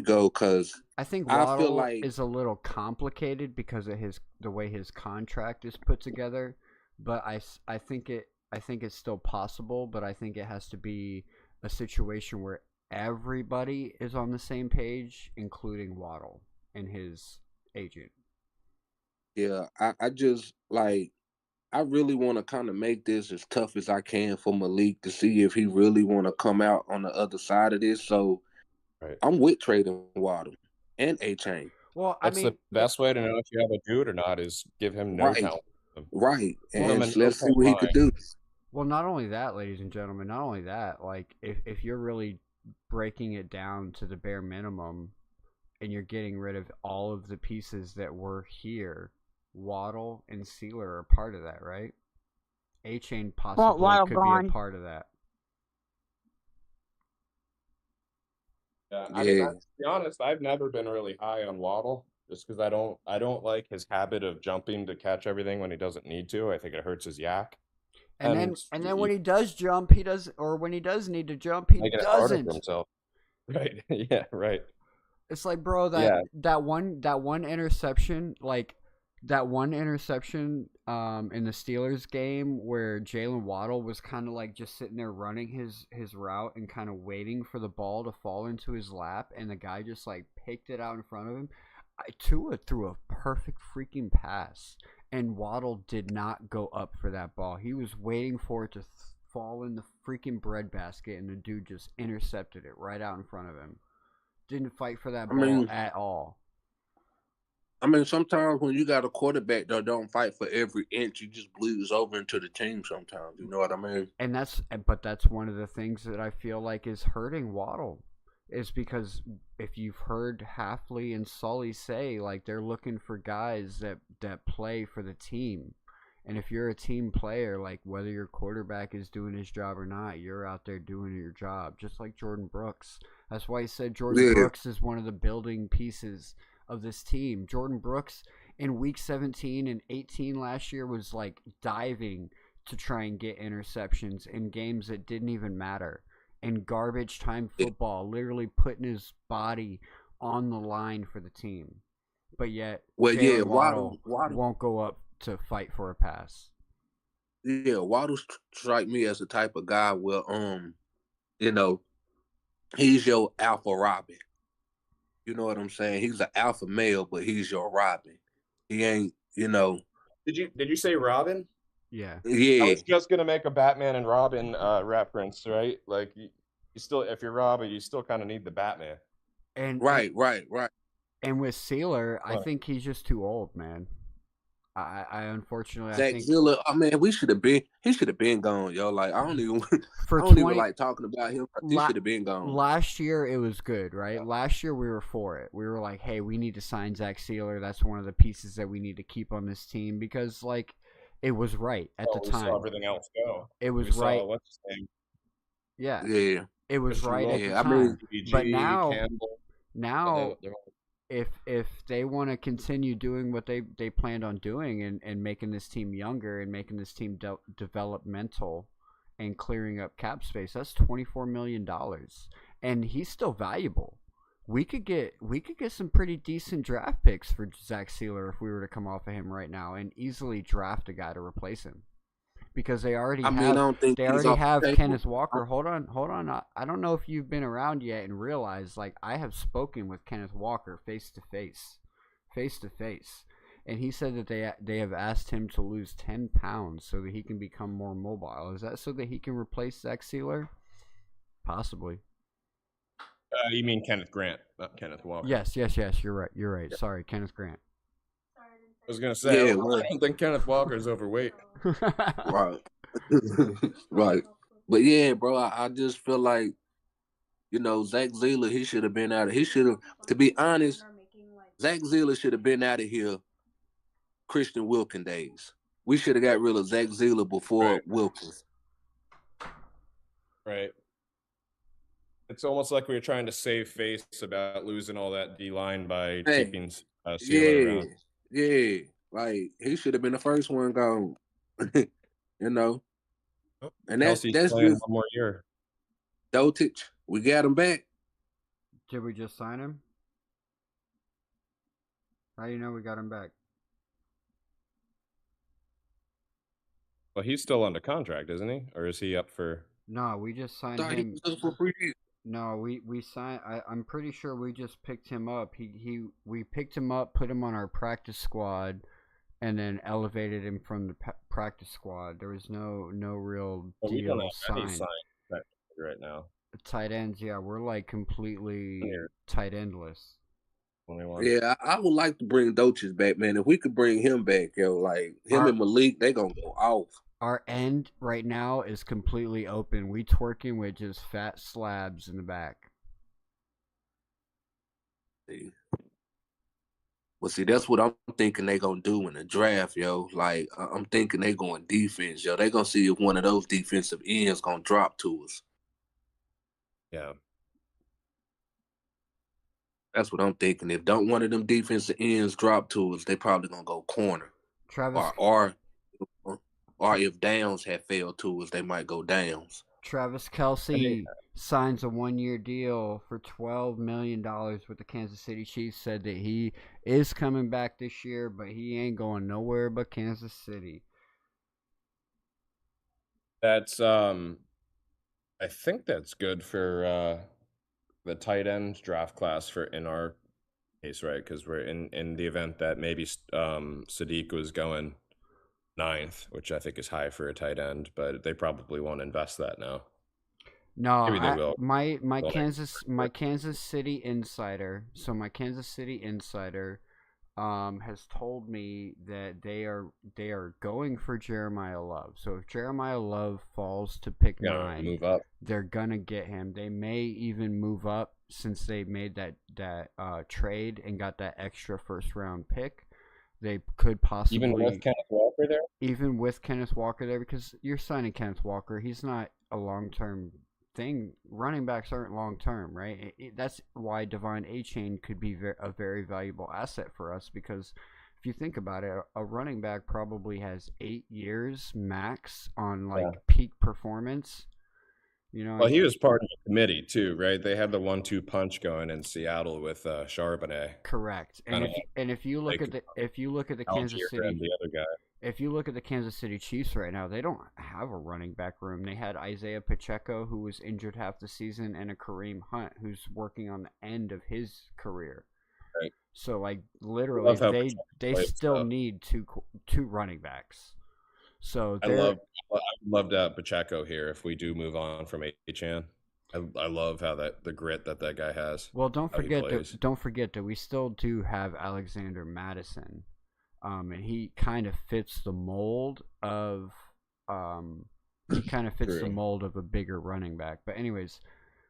go. Because I think Waddle feel like is a little complicated because of the way his contract is put together. But I think it's still possible. But I think it has to be a situation where everybody is on the same page, including Waddle and his agent. Yeah, I just like. I really want to kind of make this as tough as I can for Malik to see if he really want to come out on the other side of this. So I'm with trading Waddle and A-Chain. Well, that's the best way to know if you have a dude or not is give him no talent. Right. And let's see what he could do. Well, not only that, ladies and gentlemen, like if you're really breaking it down to the bare minimum and you're getting rid of all of the pieces that were here, Waddle and Sealer are part of that, right? A-Chain possibly could be a part of that. Yeah, I mean, to be honest, I've never been really high on Waddle just because I don't like his habit of jumping to catch everything when he doesn't need to. I think it hurts his yak. And then when he does jump, he does, or when he does need to jump, he doesn't. Himself. Right? Yeah, right. It's like, bro, that one interception, like that one interception in the Steelers game where Jalen Waddle was kind of like just sitting there running his route and kind of waiting for the ball to fall into his lap, and the guy just like picked it out in front of him. Tua threw a perfect freaking pass, and Waddle did not go up for that ball. He was waiting for it to fall in the freaking breadbasket, and the dude just intercepted it right out in front of him. Didn't fight for that ball at all. I mean, sometimes when you got a quarterback that don't fight for every inch, you just bleeds over into the team sometimes. You know what I mean? And that's one of the things that I feel like is hurting Waddle. Is because if you've heard Hafley and Sully say, like, they're looking for guys that play for the team. And if you're a team player, like, whether your quarterback is doing his job or not, you're out there doing your job, just like Jordan Brooks. That's why he said Jordan Brooks is one of the building pieces of this team. Jordan Brooks in week 17 and 18 last year was, like, diving to try and get interceptions in games that didn't even matter. And garbage time football, literally putting his body on the line for the team. But yet, Waddle won't go up to fight for a pass. Yeah, Waddle strike me as the type of guy where, you know, he's your alpha Robin. You know what I'm saying? He's an alpha male, but he's your Robin. He ain't, you know. Did you say Robin? Yeah. Yeah. I was just gonna make a Batman and Robin reference, right? Like you still, if you're Robin, you still kind of need the Batman. And right. And with Sealer, I think he's just too old, man. I unfortunately, Zach I think Sealer. I mean, he should have been gone, yo. Like I don't even like talking about him. He should have been gone. Last year it was good, right? Last year we were for it. We were like, hey, we need to sign Zach Sealer. That's one of the pieces that we need to keep on this team because, like, it was right at the time. We saw everything else go. It was right. What's his name? Yeah. Yeah. It was right at the time. But now, if they want to continue doing what they planned on doing and making this team younger and making this team developmental and clearing up cap space, that's $24 million. And he's still valuable. We could get some pretty decent draft picks for Zach Sealer if we were to come off of him right now and easily draft a guy to replace him. Because they already have Kenneth Walker. Hold on. I don't know if you've been around yet and realized, like, I have spoken with Kenneth Walker face to face, and he said that they have asked him to lose 10 pounds so that he can become more mobile. Is that so that he can replace Zach Sealer? Possibly. You mean Kenneth Grant, not Kenneth Walker? Yes. You're right. Yeah. Sorry, Kenneth Grant. I was gonna say, I don't think Kenneth Walker is overweight. Right. Right. But yeah, bro, I just feel like, you know, Zach Sealer, he should have been out of. To be honest, Zach Sealer should have been out of here. Christian Wilkins days. We should have got rid of Zach Sealer before Wilkins. Right. It's almost like we were trying to save face about losing all that D line by keeping Sealer around. Yeah, like he should have been the first one gone. You know, and that's just one more year. Dotage, we got him back. Did we just sign him? How do you know we got him back? Well, he's still under contract, isn't he? Or is he up for? No, we just signed him. For free. No, we signed. I'm pretty sure we just picked him up. We picked him up, put him on our practice squad, and then elevated him from the practice squad. There was no real deal signed right now. Tight ends, yeah, we're like completely tight endless. Yeah, I would like to bring Doches back, man. If we could bring him back, yo, like him and Malik, they gonna go off. Our end right now is completely open. We twerking with just fat slabs in the back. See, that's what I'm thinking they gonna do in the draft, yo. Like, I'm thinking they going defense, yo. They gonna see if one of those defensive ends gonna drop to us. Yeah. That's what I'm thinking. If don't one of them defensive ends drop to us, they probably gonna go corner. Travis, or if Downs had failed to us, they might go Downs. Travis I mean, Kelce signs a 1-year deal for $12 million with the Kansas City Chiefs. Said that he is coming back this year, but he ain't going nowhere but Kansas City. that's I think that's good for the tight end draft class for in our case, right? Because we're in the event that maybe Sadiq was going 9th, which I think is high for a tight end, but they probably won't invest that now. No, Maybe they will. my Don't Kansas City insider. So my Kansas City insider has told me that they are going for Jeremiah Love. So if Jeremiah Love falls to pick gonna 9, move up. they're gonna get him. They may even move up since they made that trade and got that extra first round pick. They could possibly Even with Kenneth Walker there? even with Kenneth Walker there, because you're signing Kenneth Walker. He's not a long term thing. Running backs aren't long term, right? That's why Devon Achane could be a very valuable asset for us, because if you think about it, a running back probably has 8 years max on peak performance. You know, Well, he was part of the committee too, right? They had the 1-2 punch going in Seattle with Charbonnet. correct. And if you look at the Kansas Algier City, and the other guy. if you look at the Kansas City Chiefs right now, they don't have a running back room. They had Isaiah Pacheco, who was injured half the season, and a Kareem Hunt, who's working on the end of his career. Right. So, like, literally, they still stuff. need two running backs. So I love to have Pacheco here if we do move on from Achan. I love how the grit that guy has. Well, don't forget that we still do have Alexander Madison. And he kind of fits the mold of the mold of a bigger running back. But anyways,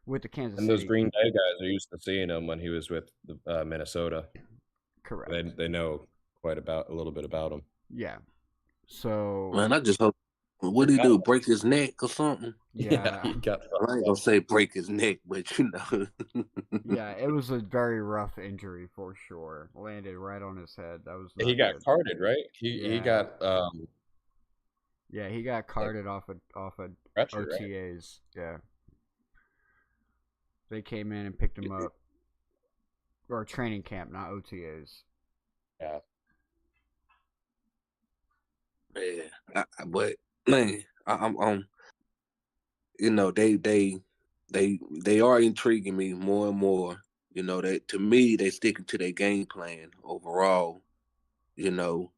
with the Kansas City, those Green Bay guys are used to seeing him when he was with Minnesota. Correct. They know a little bit about him. Yeah. So man, I just hope. What did he do? Break his neck or something? Yeah. He got I ain't gonna say break his neck, but you know. Yeah, it was a very rough injury for sure. Landed right on his head. That was. He got carded, right? He got. Yeah, he got carded off of stretcher, OTAs. Right? Yeah. They came in and picked him up. Or training camp, not OTAs. Yeah. Yeah, but man, I'm you know, they are intriguing me more and more. You know, to me they sticking to their game plan overall. You know,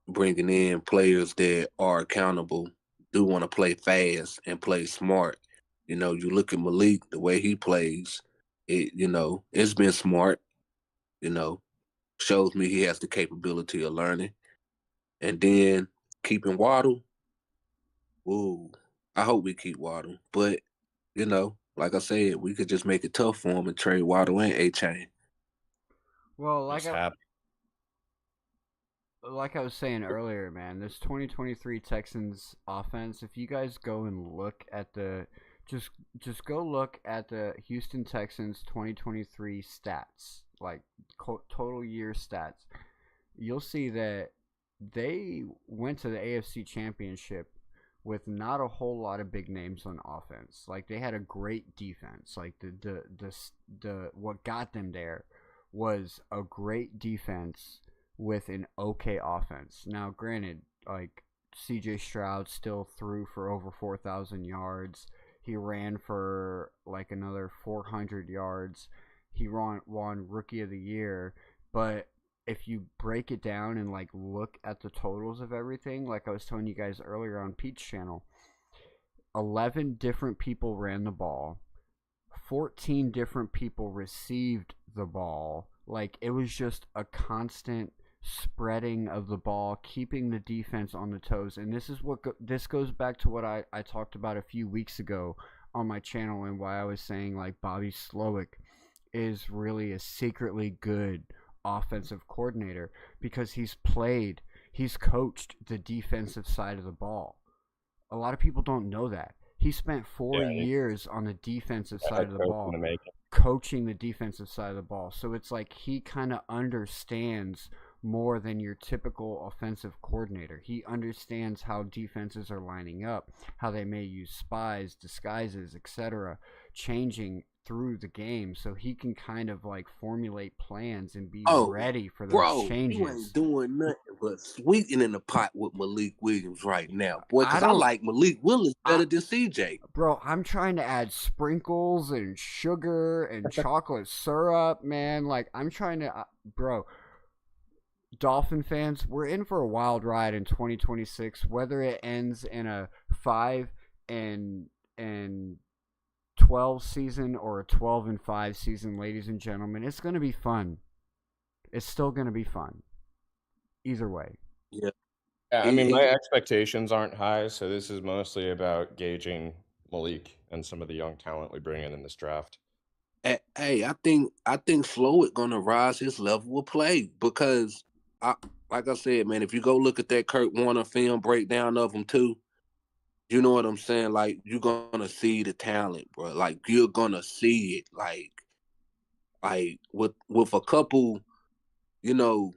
bringing in players that are accountable, do want to play fast and play smart. You know, you look at Malik, the way he plays, it's been smart. You know, shows me he has the capability of learning. And then keeping Waddle, ooh, I hope we keep Waddle. But, you know, like I said, we could just make it tough for him and trade Waddle and A-Chain. Well, like I was saying earlier, man, this 2023 Texans offense, if you guys go and look at just go look at the Houston Texans 2023 stats, like total year stats, you'll see that they went to the AFC Championship with not a whole lot of big names on offense. Like, they had a great defense. Like, the what got them there was a great defense with an okay offense. Now, granted, like, CJ Stroud still threw for over 4,000 yards. He ran for like another 400 yards. He won Rookie of the Year. But if you break it down and like look at the totals of everything, like I was telling you guys earlier on Pete's channel, 11 different people ran the ball. 14 different people received the ball. Like, it was just a constant spreading of the ball, keeping the defense on the toes. And this goes back to what I talked about a few weeks ago on my channel, and why I was saying like Bobby Slowick is really a secretly good offensive coordinator, because he's coached the defensive side of the ball. A lot of people don't know that. He spent 4 years on the defensive side of the ball, coaching the defensive side of the ball. So it's like he kind of understands more than your typical offensive coordinator. He understands how defenses are lining up, how they may use spies, disguises, etc., changing through the game, so he can kind of like formulate plans and be ready for those changes. You ain't doing nothing but sweetening the pot with Malik Williams right now, boy. Because I like Malik Willis better than CJ. Bro, I'm trying to add sprinkles and sugar and chocolate syrup, man. Like, I'm trying to, bro. Dolphin fans, we're in for a wild ride in 2026. Whether it ends in a 5 and 12 season or a 12 and 5 season, ladies and gentlemen, it's going to be fun. It's still going to be fun. Either way. Yeah. I mean, my expectations aren't high, so this is mostly about gauging Malik and some of the young talent we bring in this draft. Hey, I think Slowick gonna rise his level of play because, like I said, man, if you go look at that Kurt Warner film breakdown of him too, you know what I'm saying? Like, you're gonna see the talent, bro. Like, you're gonna see it. Like with a couple, you know,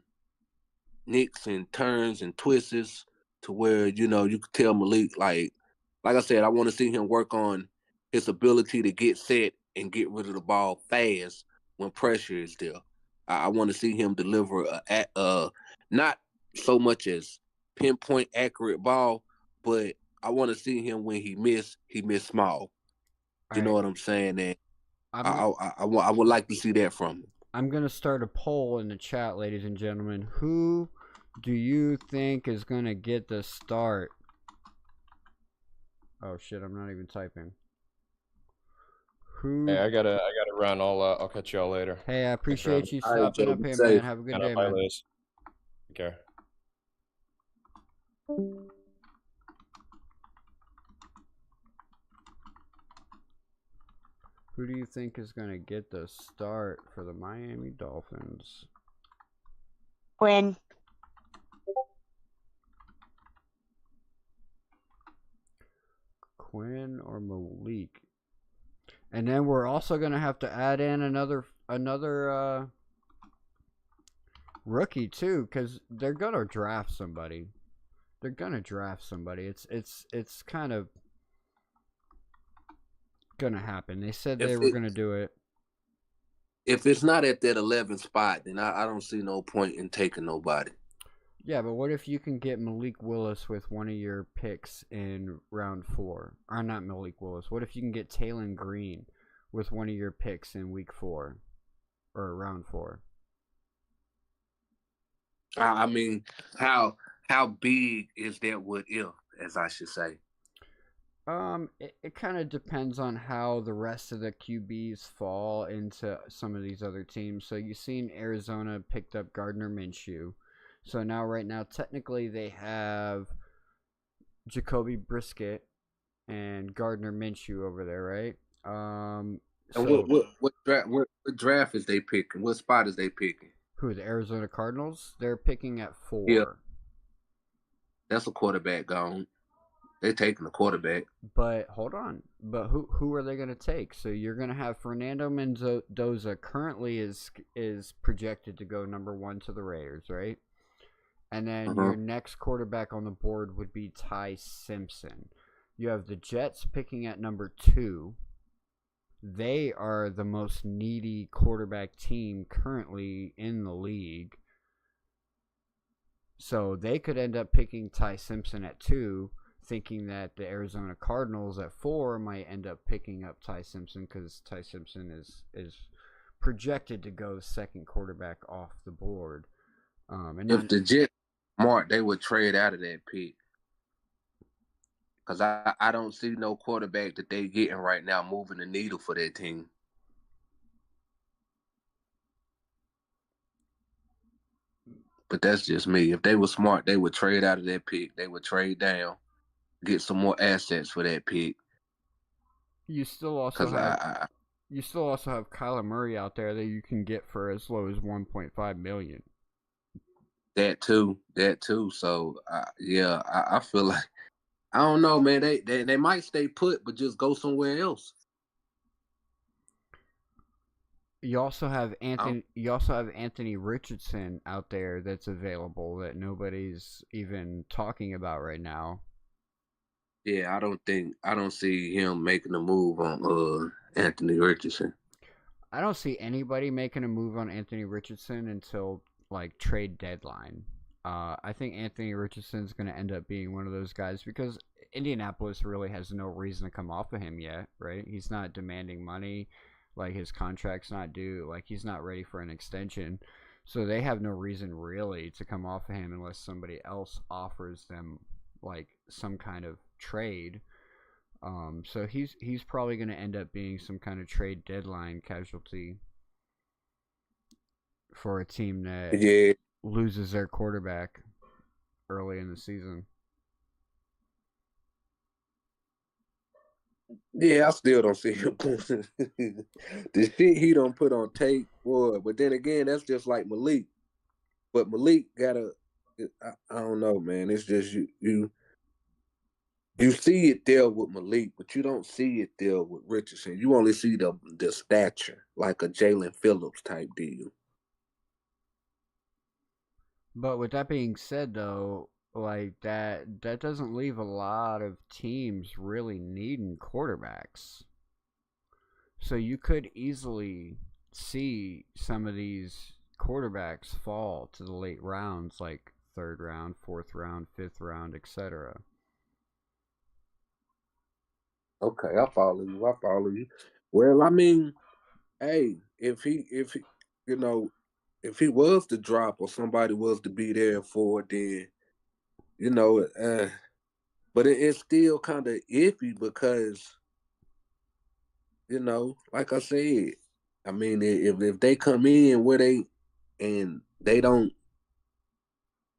nicks and turns and twists to where, you know, you could tell Malik, like I said, I want to see him work on his ability to get set and get rid of the ball fast when pressure is there. I want to see him deliver not so much as pinpoint accurate ball, but I want to see him when he miss small. You know what I'm saying? And I would like to see that from him. I'm going to start a poll in the chat, ladies and gentlemen. Who do you think is going to get the start? Oh shit, I'm not even typing. Who? Hey, I gotta run. I'll catch y'all later. Hey, I appreciate you stopping up here, man. Have a good day, man. Okay. Who do you think is going to get the start for the Miami Dolphins? Quinn. Quinn or Malik? And then we're also going to have to add in another rookie too, because they're going to draft somebody. They're going to draft somebody. It's kind of going to happen. They said they were going to do it. If it's not at that 11th spot, then I don't see no point in taking nobody. Yeah, but what if you can get Malik Willis with one of your picks in round 4? Or not Malik Willis. What if you can get Taylon Green with one of your picks in week 4 or round 4? I mean, how big is that what if, as I should say? It kind of depends on how the rest of the QBs fall into some of these other teams. So you've seen Arizona picked up Gardner Minshew. So now, right now, technically they have Jacoby Brissett and Gardner Minshew over there, right? So what draft is they picking? What spot is they picking? Who, the Arizona Cardinals? They're picking at 4. Yeah. That's a quarterback gone. They're taking a quarterback. But hold on. But who are they going to take? So you're going to have Fernando Mendoza currently is projected to go number 1 to the Raiders, right? And then your next quarterback on the board would be Ty Simpson. You have the Jets picking at number 2. They are the most needy quarterback team currently in the league. So they could end up picking Ty Simpson at 2, thinking that the Arizona Cardinals at 4 might end up picking up Ty Simpson because Ty Simpson is projected to go second quarterback off the board. And if the Jets smart, they would trade out of that pick. Because I don't see no quarterback that they getting right now moving the needle for their team. But that's just me. If they were smart, they would trade out of that pick. They would trade down, get some more assets for that pick. You still also have Kyler Murray out there that you can get for as low as $1.5 million. That too. So yeah, I feel like, I don't know, man. They might stay put, but just go somewhere else. I You also have Anthony Richardson out there that's available that nobody's even talking about right now. Yeah, I don't see him making a move on Anthony Richardson. I don't see anybody making a move on Anthony Richardson until like trade deadline. I think Anthony Richardson's going to end up being one of those guys because Indianapolis really has no reason to come off of him yet, right? He's not demanding money, like his contract's not due, like he's not ready for an extension. So they have no reason really to come off of him unless somebody else offers them like some kind of trade. So he's probably going to end up being some kind of trade deadline casualty for a team that Yeah, loses their quarterback early in the season. yeah, I still don't see him putting the shit he don't put on tape, boy. But then again, that's just like Malik. But Malik gotta, I don't know, man. It's just you see it there with Malik, but you don't see it there with Richardson. You only see the stature, like a Jalen Phillips type deal. But with that being said, though, like that doesn't leave a lot of teams really needing quarterbacks. So you could easily see some of these quarterbacks fall to the late rounds, like third round, fourth round, fifth round, etc. Okay, I follow you. I follow you. Well, I mean, hey, if he you know if he was to drop or somebody was to be there for it, then you know, but it's still kind of iffy because like I said, I mean, if they come in where and they don't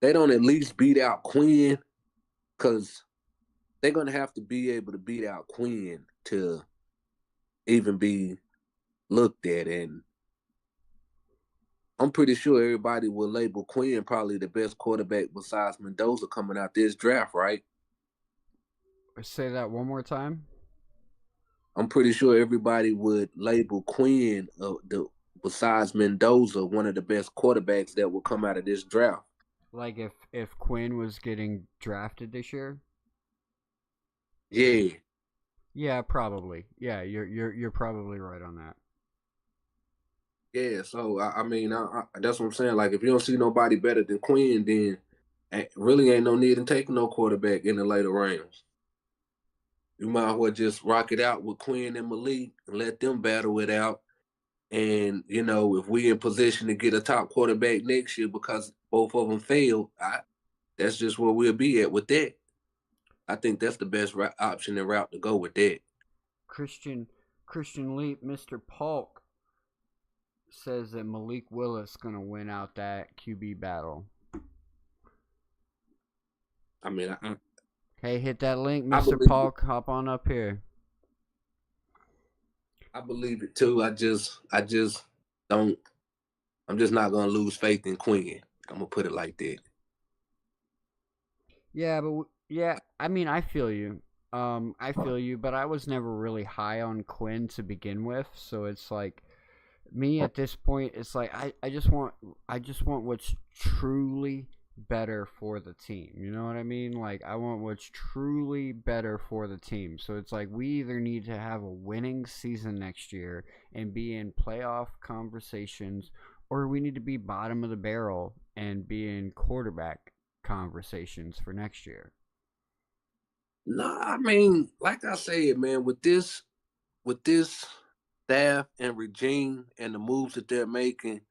at least beat out Quinn because they're gonna have to be able to beat out Quinn to even be looked at, and I'm pretty sure everybody will label Quinn probably the best quarterback besides Mendoza coming out this draft, right? Say that one more time. I'm pretty sure everybody would label Quinn besides Mendoza one of the best quarterbacks that will come out of this draft. Like if Quinn was getting drafted this year. Yeah, Yeah, probably. Yeah, you're probably right on that. yeah. So I mean, that's what I'm saying. Like, if you don't see nobody better than Quinn, then really ain't no need in taking no quarterback in the later rounds. You might as well just rock it out with Quinn and Malik and let them battle it out. And if we in position to get a top quarterback next year because both of them failed, that's just where we'll be at with that. I think that's the best option and route to go with that. Christian Christian Leap, Mr. Polk says that Malik Willis gonna win out that QB battle. I mean, Hey, hit that link, I Mr. believe it. Polk. Hop on up here. I believe it too. I just don't. I'm just not gonna lose faith in Quinn. I'm gonna put it like that. Yeah, but yeah, I mean, I feel you. I feel you, but I was never really high on Quinn to begin with, so it's like me at this point. It's like I just want what's truly better for the team. You know what I mean? Like I want what's truly better for the team. So it's like we either need to have a winning season next year and be in playoff conversations, or we need to be bottom of the barrel and be in quarterback conversations for next year. No, I mean, like I said, man, with this staff and regime and the moves that they're making,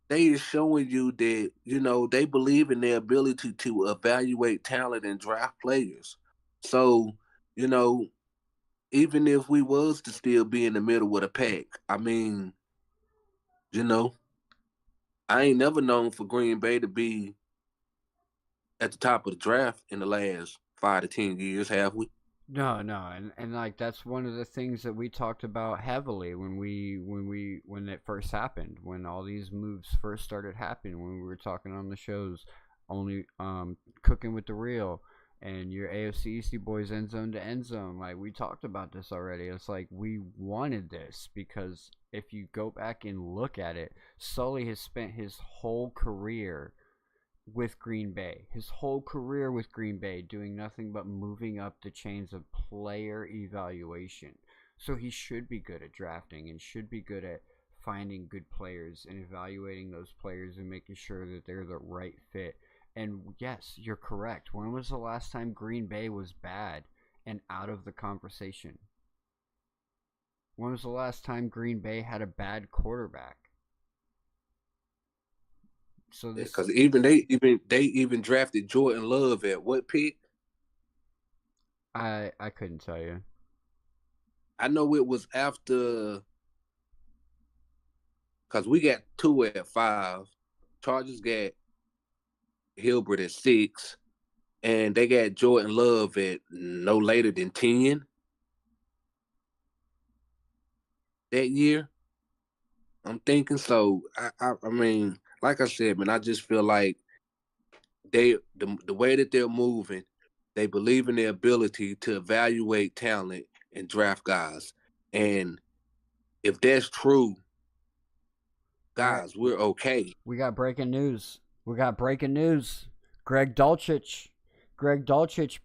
they is showing you that they believe in their ability to evaluate talent and draft players. So, you know, even if we was to still be in the middle with a pack, I mean, you know, I ain't never known for Green Bay to be at the top of the draft in the last 5 to 10 years, have we? No, no, and like that's one of the things that we talked about heavily when it first happened, when all these moves first started happening, when we were talking on the shows, only cooking with the real. And your AFC Eastie Boys end zone to end zone. Like, we talked about this already. It's like we wanted this because if you go back and look at it, Sully has spent his whole career with Green Bay. His whole career with Green Bay doing nothing but moving up the chains of player evaluation. So he should be good at drafting and should be good at finding good players and evaluating those players and making sure that they're the right fit. And yes, you're correct. When was the last time Green Bay was bad and out of the conversation? When was the last time Green Bay had a bad quarterback? So this, because they drafted Jordan Love at what pick? I couldn't tell you. I know it was after, because we got 2 at 5. Chargers got Hilbert at 6, and they got Jordan Love at no later than 10 that year. I'm thinking so. I mean, like I said, man, I just feel like the way that they're moving, they believe in their ability to evaluate talent and draft guys. And if that's true, guys, we're okay. We got breaking news. Greg Dulcich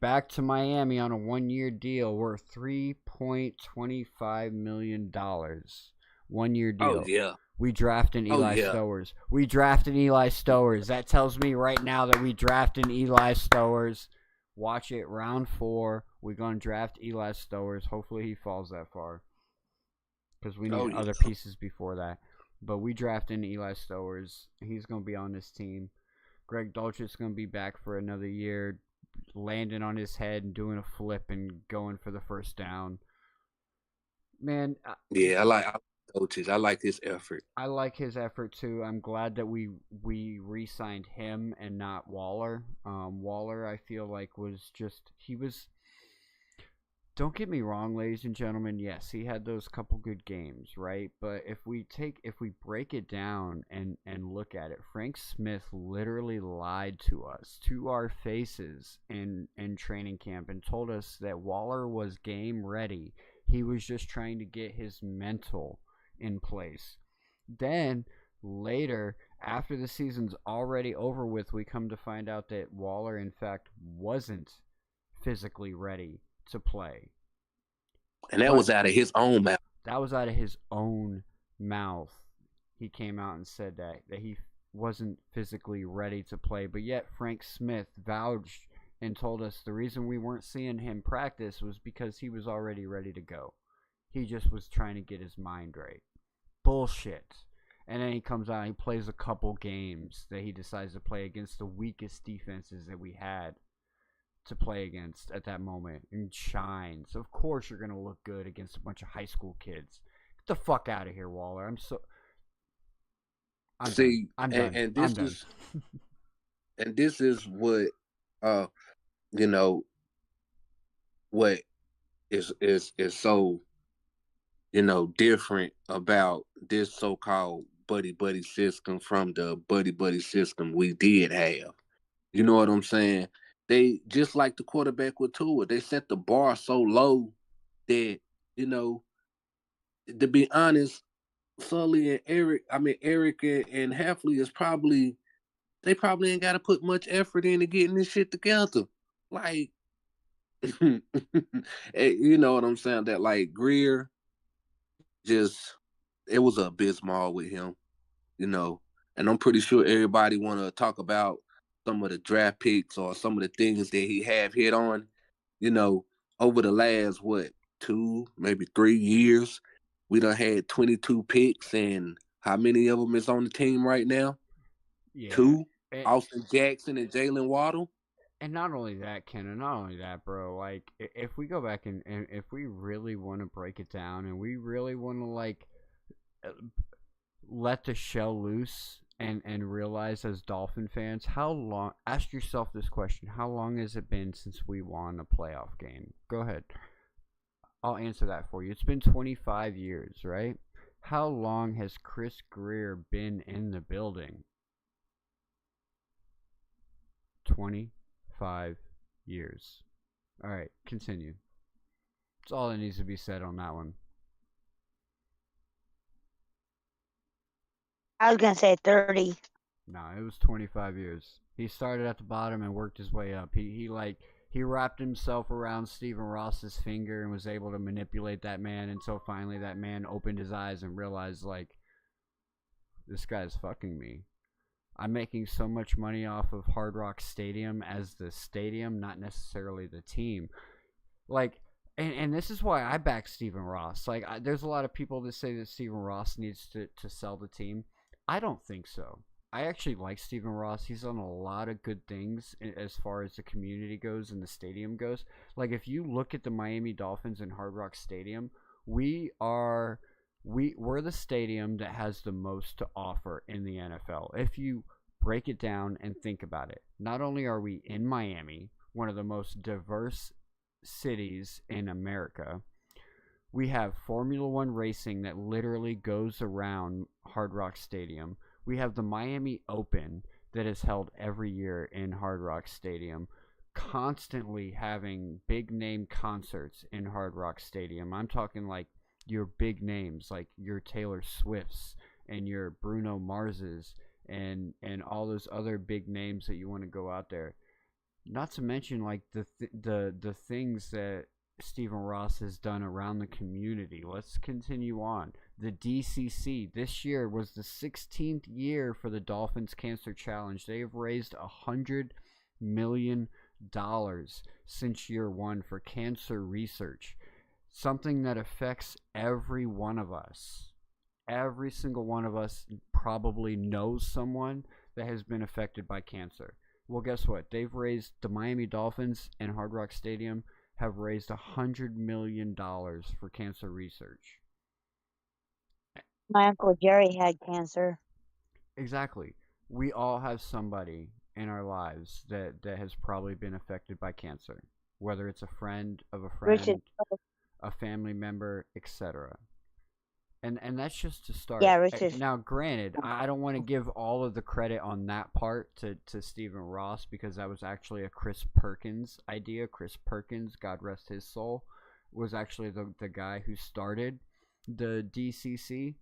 back to Miami on a 1-year deal worth $3.25 million. 1-year deal. Oh, yeah. We drafting Eli Stowers. That tells me right now that we drafting Eli Stowers. Watch it, round 4. We're going to draft Eli Stowers. Hopefully he falls that far. Because we need other pieces before that. But we drafting Eli Stowers. He's going to be on this team. Greg Dulcich's going to be back for another year, landing on his head and doing a flip and going for the first down. Man. Yeah, I like Dulcich. I like his effort. I like his effort too. I'm glad that we re-signed him and not Waller. Waller, I feel like he was. Don't get me wrong, ladies and gentlemen. Yes, he had those couple good games, right? But if we break it down and look at it, Frank Smith literally lied to us, to our faces in training camp, and told us that Waller was game ready. He was just trying to get his mental in place. Then later, after the season's already over with, we come to find out that Waller in fact wasn't physically ready to play. And that was out of his own mouth. That was out of his own mouth. He came out and said that he wasn't physically ready to play, but yet Frank Smith vouched and told us the reason we weren't seeing him practice was because he was already ready to go. He just was trying to get his mind right. Bullshit. And then he comes out and he plays a couple games that he decides to play against the weakest defenses that we had to play against at that moment and shines. Of course you're going to look good against a bunch of high school kids. Get the fuck out of here, Waller. I'm done. And this is what what is so different about this so-called buddy system from the buddy system we did have. You know what I'm saying? They, just like the quarterback with Tua, they set the bar so low that, to be honest, Sully and Eric and Hafley they probably ain't got to put much effort into getting this shit together. Like, you know what I'm saying? That, like, Greer, it was abysmal with him, and I'm pretty sure everybody want to talk about some of the draft picks or some of the things that he have hit on, over the last, 2, maybe 3 years, we done had 22 picks, and how many of them is on the team right now? Yeah. 2, Austin Jackson and Jalen Waddle. And not only that, Ken, and not only that, bro, like, if we go back and if we really want to break it down and we really want to, like, let the shell loose and realize as Dolphin fans, ask yourself this question, how long has it been since we won a playoff game? Go ahead. I'll answer that for you. It's been 25 years, right? How long has Chris Greer been in the building? 25 years. All right, continue. That's all that needs to be said on that one. I was gonna say 30. No, it was 25 years. He started at the bottom and worked his way up. He wrapped himself around Stephen Ross's finger and was able to manipulate that man until finally that man opened his eyes and realized, like, this guy's fucking me. I'm making so much money off of Hard Rock Stadium as the stadium, not necessarily the team. Like, and this is why I back Stephen Ross. Like, there's a lot of people that say that Stephen Ross needs to sell the team. I don't think so. I actually like Stephen Ross. He's done a lot of good things as far as the community goes and the stadium goes. Like, if you look at the Miami Dolphins and Hard Rock Stadium, we're the stadium that has the most to offer in the NFL. If you break it down and think about it, not only are we in Miami, one of the most diverse cities in America, we have Formula One racing that literally goes around Hard Rock Stadium. We have the Miami Open that is held every year in Hard Rock Stadium, constantly having big name concerts in Hard Rock Stadium. I'm talking like your big names, like your Taylor Swifts and your Bruno Marses and all those other big names that you want to go out there. Not to mention like the things that Stephen Ross has done around the community. Let's continue on. The DCC this year was the 16th year for the Dolphins Cancer Challenge. They have raised $100 million since year one for cancer research. Something that affects every one of us. Every single one of us probably knows someone that has been affected by cancer. Well, guess what? They've raised, the Miami Dolphins and Hard Rock Stadium have raised $100 million for cancer research. My Uncle Jerry had cancer. Exactly. We all have somebody in our lives that has probably been affected by cancer, whether it's a friend of a friend, Richard. a family member, etc. And that's just to start. Yeah, Richard. Now, granted, I don't want to give all of the credit on that part to Stephen Ross, because that was actually a Chris Perkins idea. Chris Perkins, God rest his soul, was actually the guy who started the DCC.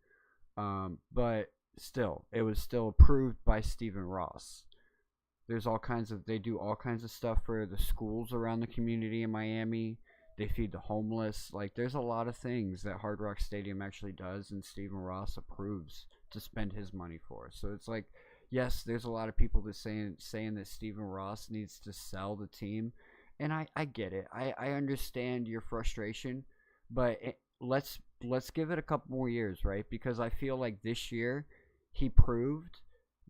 But still, it was still approved by Stephen Ross. They do all kinds of stuff for the schools around the community in Miami. They feed the homeless. Like, there's a lot of things that Hard Rock Stadium actually does, and Stephen Ross approves to spend his money for. So it's like, yes, there's a lot of people that saying that Stephen Ross needs to sell the team, and I get it. I understand your frustration, but let's give it a couple more years, right? Because I feel like this year he proved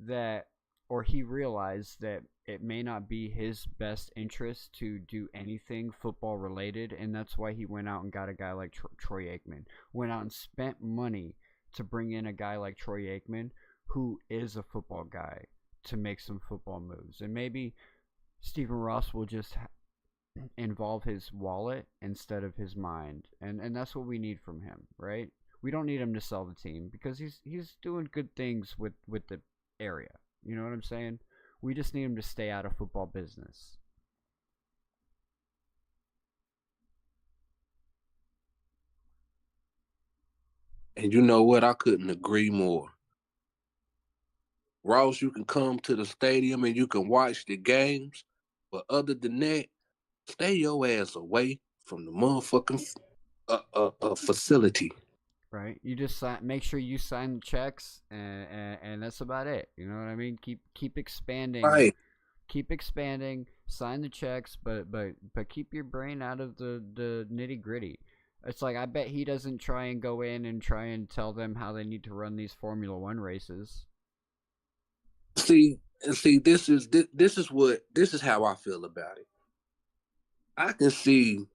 that, or he realized that it may not be his best interest to do anything football related, and that's why he went out and got a guy like Troy Aikman. Went out and spent money to bring in a guy like Troy Aikman, who is a football guy, to make some football moves. And maybe Stephen Ross will just involve his wallet instead of his mind, and that's what we need from him, right? We don't need him to sell the team, because he's doing good things with the area. You know what I'm saying? We just need him to stay out of football business. And you know what? I couldn't agree more. Ross, you can come to the stadium and you can watch the games, but other than that, stay your ass away from the motherfucking facility. Right? You just make sure you sign the checks, and that's about it. You know what I mean? Keep expanding. Right. Keep expanding. Sign the checks, but keep your brain out of the nitty gritty. It's like, I bet he doesn't try and go in and try and tell them how they need to run these Formula One races. See, this is how I feel about it. I can see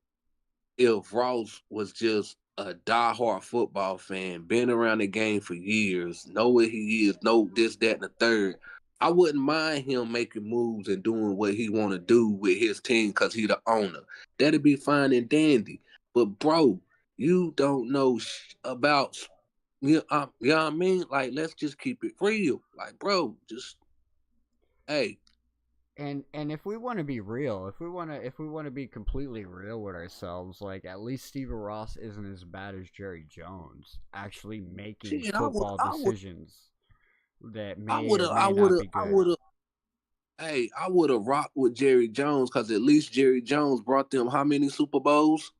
if Ross was just a diehard football fan, been around the game for years, know what he is, know this, that, and the third. I wouldn't mind him making moves and doing what he want to do with his team because he the owner. That'd be fine and dandy. But bro, you don't know about, you know what I mean? Like, let's just keep it real. Like, bro, just, hey, And if we want to be real, if we want to be completely real with ourselves, like at least Steven Ross isn't as bad as Jerry Jones, actually making Shit, football decisions that I may would or have, I may would not have, be I good. would have. Hey, I would have rocked with Jerry Jones because at least Jerry Jones brought them how many Super Bowls?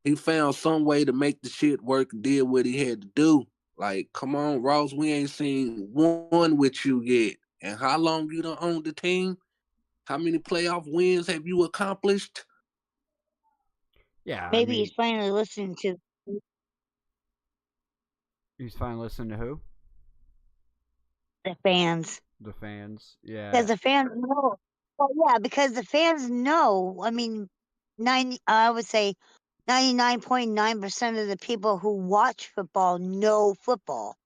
He found some way to make the shit work and did what he had to do. Like, come on, Ross, we ain't seen one with you yet. And how long you done owned the team? How many playoff wins have you accomplished? Yeah, I Maybe mean, he's finally listening to he's fine listening to who? the fans. The fans. Because Yeah. the fans know. Well, yeah, because the fans know. I mean, I would say 99.9% of the people who watch football know football,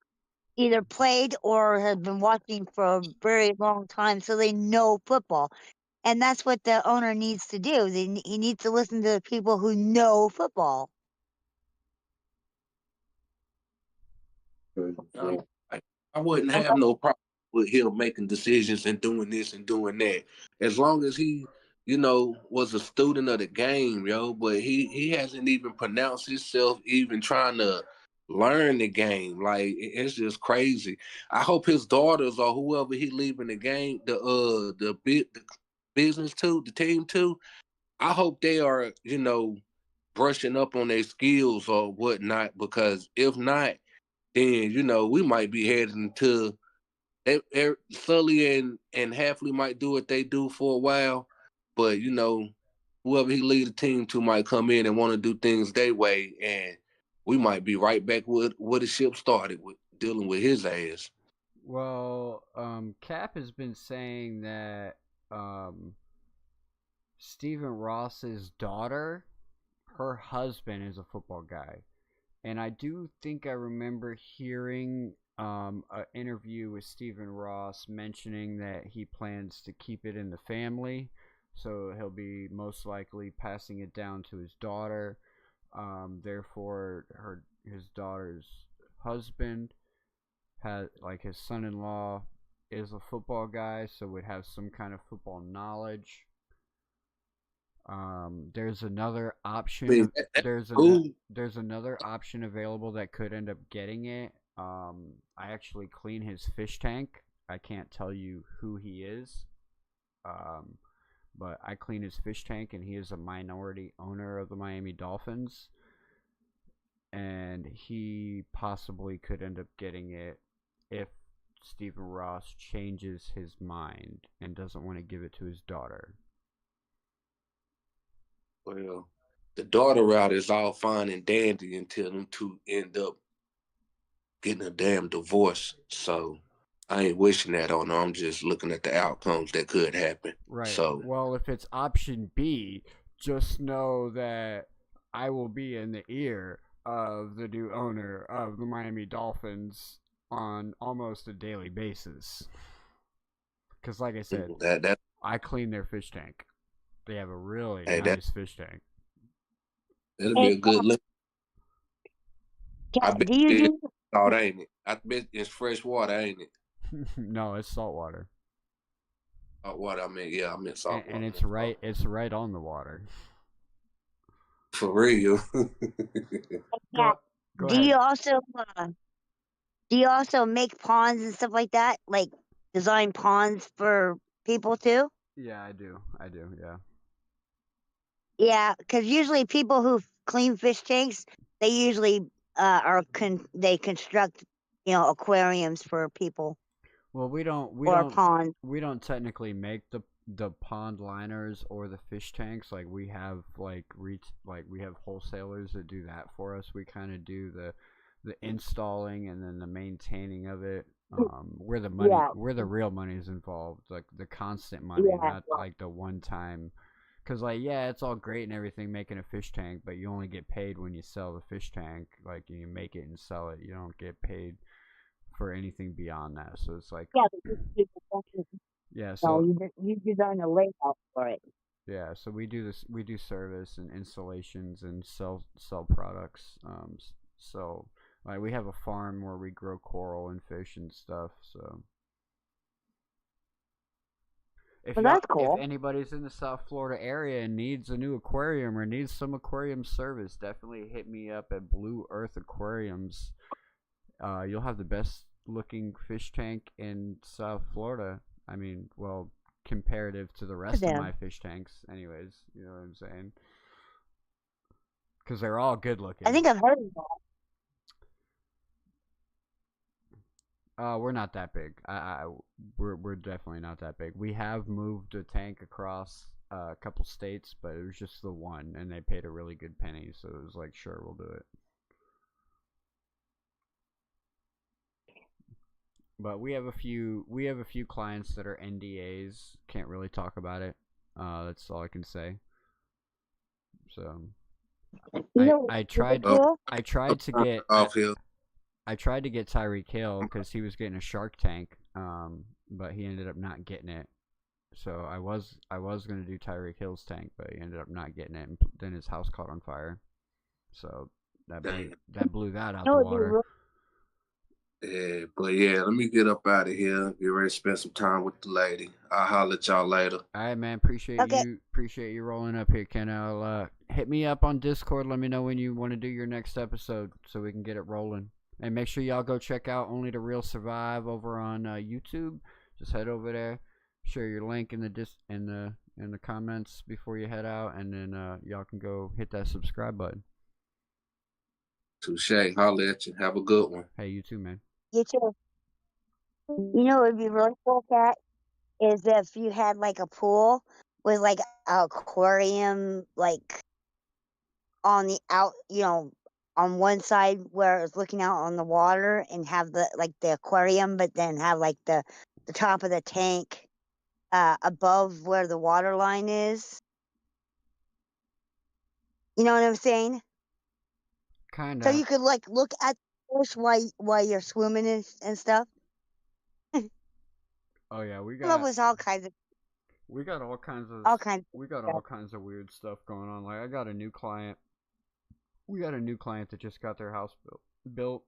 either played or have been watching for a very long time, so they know football. And that's what the owner needs to do. He needs to listen to the people who know football. I, I wouldn't have no problem with him making decisions and doing this and doing that. As long as he, was a student of the game, yo. But he hasn't even pronounced himself even trying to learn the game. Like it's just crazy. I hope his daughters or whoever he leaving the game, the business to, the team to, I hope they are, brushing up on their skills or whatnot, because if not, then we might be heading to Sully and Halfley might do what they do for a while, but whoever he lead the team to might come in and want to do things their way, and we might be right back with where the ship started with dealing with his ass. Well, Cap has been saying that um, Stephen Ross's daughter, her husband is a football guy. And I do think I remember hearing an interview with Stephen Ross mentioning that he plans to keep it in the family. So he'll be most likely passing it down to his daughter. Therefore, his daughter's husband has, like, his son-in-law is a football guy, so would have some kind of football knowledge. There's another I mean, option. cool. There's another option available that could end up getting it. I actually clean his fish tank. I can't tell you who he is. Um, but I clean his fish tank, and he is a minority owner of the Miami Dolphins, and he possibly could end up getting it if Stephen Ross changes his mind and doesn't want to give it to his daughter. Well, the daughter route is all fine and dandy until them two end up getting a damn divorce. So I ain't wishing that on her. I'm just looking at the outcomes that could happen. Right. So Well, if it's option B, just know that I will be in the ear of the new owner of the Miami Dolphins on almost a daily basis. Because, like I said, that I clean their fish tank. They have a really hey, nice fish tank. that'll be Hey, a good look. I Cat, bet do you it's do? salt, ain't it? I bet it's fresh water, ain't it? No, it's salt water. Salt water. I meant salt And water. it's right on the water. For real. Go Cat, go do ahead. you also make ponds and stuff like that? Like design ponds for people too? Yeah, I do. Yeah. Yeah, because usually people who clean fish tanks, they usually they construct aquariums for people Well, or ponds. we don't technically make the pond liners or the fish tanks. Like we have we have wholesalers that do that for us. We kind of do the installing and then the maintaining of it. Yeah, Where the real money is involved, like the constant money, yeah, not like the one time. Cause like yeah, it's all great and everything making a fish tank, but you only get paid when you sell the fish tank. Like you make it and sell it. You don't get paid for anything beyond that. So it's like yeah. yeah, No, so you design a layout for it. yeah, so we do this. We do service and installations and sell products. So like we have a farm where we grow coral and fish and stuff. So If Well, y'all, that's if cool. anybody's in the South Florida area and needs a new aquarium or needs some aquarium service, definitely hit me up at Blue Earth Aquariums. You'll have the best looking fish tank in South Florida. I mean, well, comparative to the rest of my fish tanks, anyways. You know what I'm saying? Because they're all good looking. I think I've heard of that. We're not that big. We're definitely not that big. We have moved a tank across a couple states, but it was just the one, and they paid a really good penny, so it was like, sure, we'll do it. But we have a few clients that are NDAs. Can't really talk about it. That's all I can say. So I tried to get off here. I tried to get Tyreek Hill because he was getting a Shark Tank, but he ended up not getting it. So I was gonna do Tyreek Hill's tank, but he ended up not getting it, and then his house caught on fire. So that blew that out the water. Yeah, but yeah, let me get up out of here. Get ready to spend some time with the lady. I'll holler at y'all later. All right, man. Appreciate you rolling up here, Ken. I'll hit me up on Discord. Let me know when you want to do your next episode so we can get it rolling. And make sure y'all go check out Only the Real Survive over on YouTube. Just head over there, share your link in the comments before you head out, and then y'all can go hit that subscribe button. Touche. Holler at you. Have a good one. Hey, you too, man. You too. You know what would be really cool, Cat, is if you had like a pool with like an aquarium, like on the out, on one side where it's looking out on the water, and have the aquarium, but then have like the top of the tank above where the water line is. You know what I'm saying? Kinda. So you could like look at the fish while you're swimming and stuff. Oh yeah, we That got was all kinds of weird stuff going on. Like I got a new client. We got a new client that just got their house built,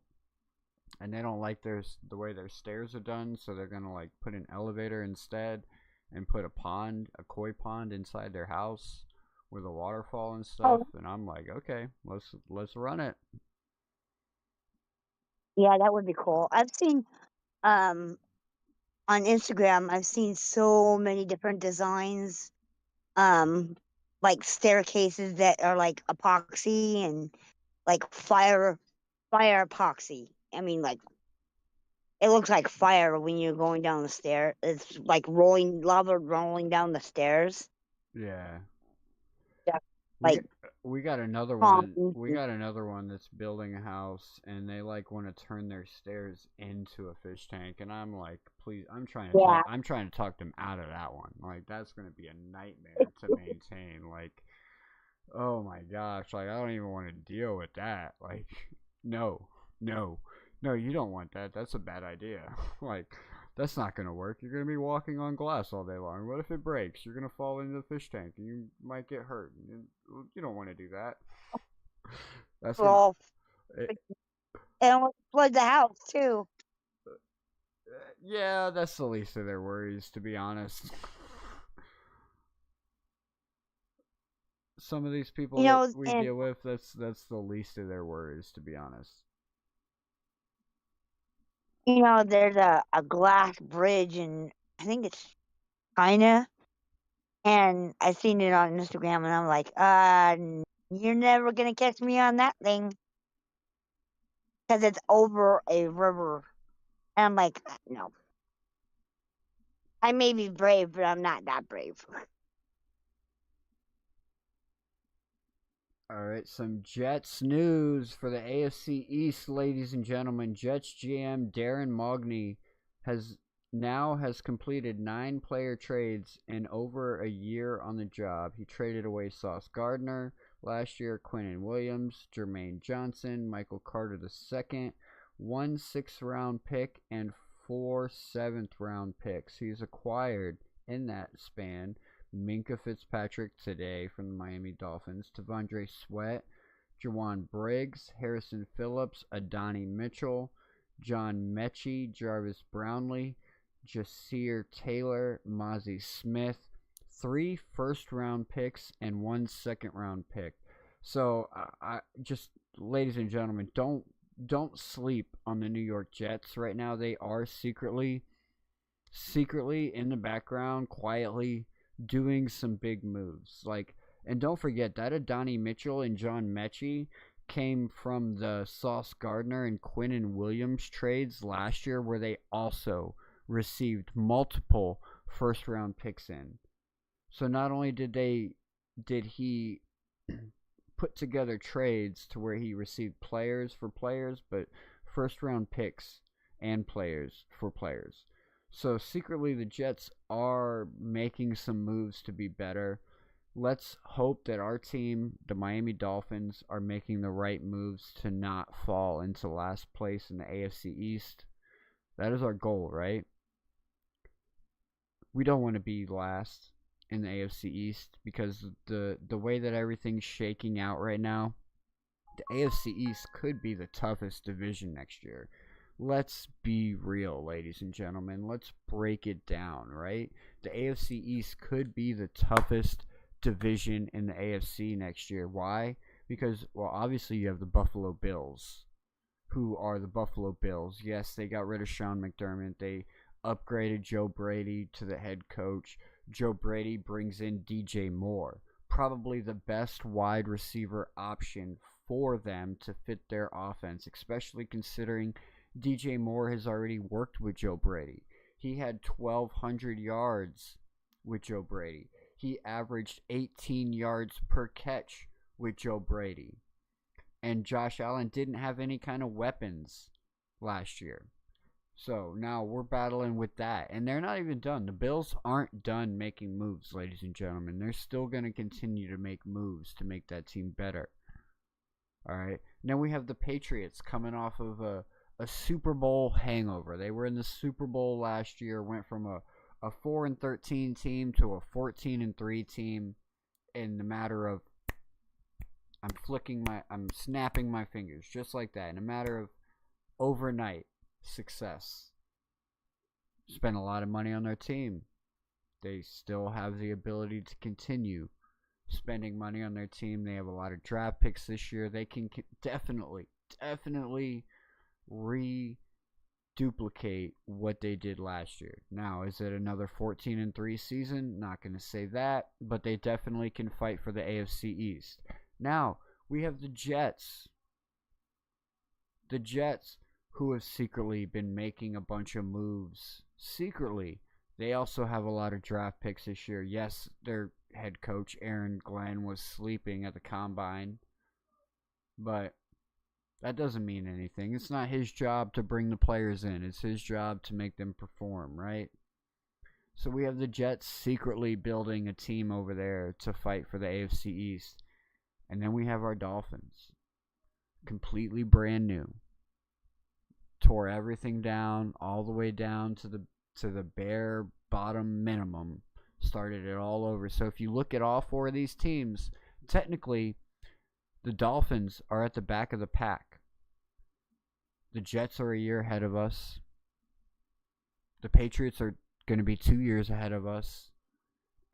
and they don't like the way their stairs are done, so they're gonna like put an elevator instead, and put a koi pond inside their house with a waterfall and stuff. And I'm like, okay, let's run it. Yeah, that would be cool. I've seen on Instagram, I've seen so many different designs, like staircases that are like epoxy and like fire epoxy. I mean, like it looks like fire when you're going down the stair. It's like lava rolling down the stairs. Yeah. Like we got another one. We got another one that's building a house, and they like want to turn their stairs into a fish tank, and I'm like, please, I'm trying to talk them out of that one. Like that's gonna be a nightmare to maintain. Like, oh my gosh, like I don't even want to deal with that. Like, no, you don't want that. That's a bad idea. Like, that's not going to work. You're going to be walking on glass all day long. What if it breaks? You're going to fall into the fish tank and you might get hurt. You don't want to do that. That's and flood the house too. Yeah, that's the least of their worries, to be honest. Some of these people that we deal with, that's the least of their worries, to be honest. There's a glass bridge, and I think it's China, and I seen it on Instagram, and I'm like, you're never gonna catch me on that thing, because it's over a river. And I'm like, no. I may be brave, but I'm not that brave. All right, some Jets news for the AFC East, ladies and gentlemen. Jets GM Darren Mogney has completed 9 player trades in over a year on the job. He traded away Sauce Gardner last year, Quinnen Williams, Jermaine Johnson, Michael Carter II, 1 6th-round pick, and 4 7th-round picks. He's acquired in that span Minkah Fitzpatrick today from the Miami Dolphins, T'Vondre Sweat, Jawan Briggs, Harrison Phillips, Adonai Mitchell, John Mechie, Jarvis Brownlee, Jasir Taylor, Mozzie Smith, 3 first-round picks, and 1 second-round pick. So, I just, ladies and gentlemen, don't sleep on the New York Jets right now. They are secretly in the background, quietly doing some big moves. Like, and don't forget that Adonai Mitchell and John Mechie came from the Sauce Gardner and Quinnen Williams trades last year, where they also received multiple first round picks in. So not only did he put together trades to where he received players for players, but first round picks and players for players. So secretly the Jets are making some moves to be better. Let's hope that our team, the Miami Dolphins, are making the right moves to not fall into last place in the AFC East. That is our goal, right? We don't want to be last in the AFC East, because the way that everything's shaking out right now, the AFC East could be the toughest division next year. Let's be real, ladies and gentlemen. Let's break it down, right? The AFC East could be the toughest division in the AFC next year. Why? Because, well, obviously you have the Buffalo Bills. Who are the Buffalo Bills? Yes, they got rid of Sean McDermott. They upgraded Joe Brady to the head coach. Joe Brady brings in DJ Moore, probably the best wide receiver option for them to fit their offense, especially considering DJ Moore has already worked with Joe Brady. He had 1,200 yards with Joe Brady. He averaged 18 yards per catch with Joe Brady. And Josh Allen didn't have any kind of weapons last year. So now we're battling with that. And they're not even done. The Bills aren't done making moves, ladies and gentlemen. They're still going to continue to make moves to make that team better. All right. Now we have the Patriots coming off of a Super Bowl hangover. They were in the Super Bowl last year, went from a 4-13 team to a 14-3 team in the matter of, I'm snapping my fingers just like that, in a matter of overnight success. Spent a lot of money on their team. They still have the ability to continue spending money on their team. They have a lot of draft picks this year. They can definitely reduplicate what they did last year. Now, is it another 14-3 season? Not going to say that, but they definitely can fight for the AFC East. Now, we have the Jets. The Jets, who have secretly been making a bunch of moves. Secretly. They also have a lot of draft picks this year. Yes, their head coach, Aaron Glenn, was sleeping at the combine. But that doesn't mean anything. It's not his job to bring the players in. It's his job to make them perform, right? So we have the Jets secretly building a team over there to fight for the AFC East. And then we have our Dolphins. Completely brand new. Tore everything down, all the way down to the bare bottom minimum. Started it all over. So if you look at all four of these teams, technically the Dolphins are at the back of the pack. The Jets are a year ahead of us. The Patriots are going to be 2 years ahead of us.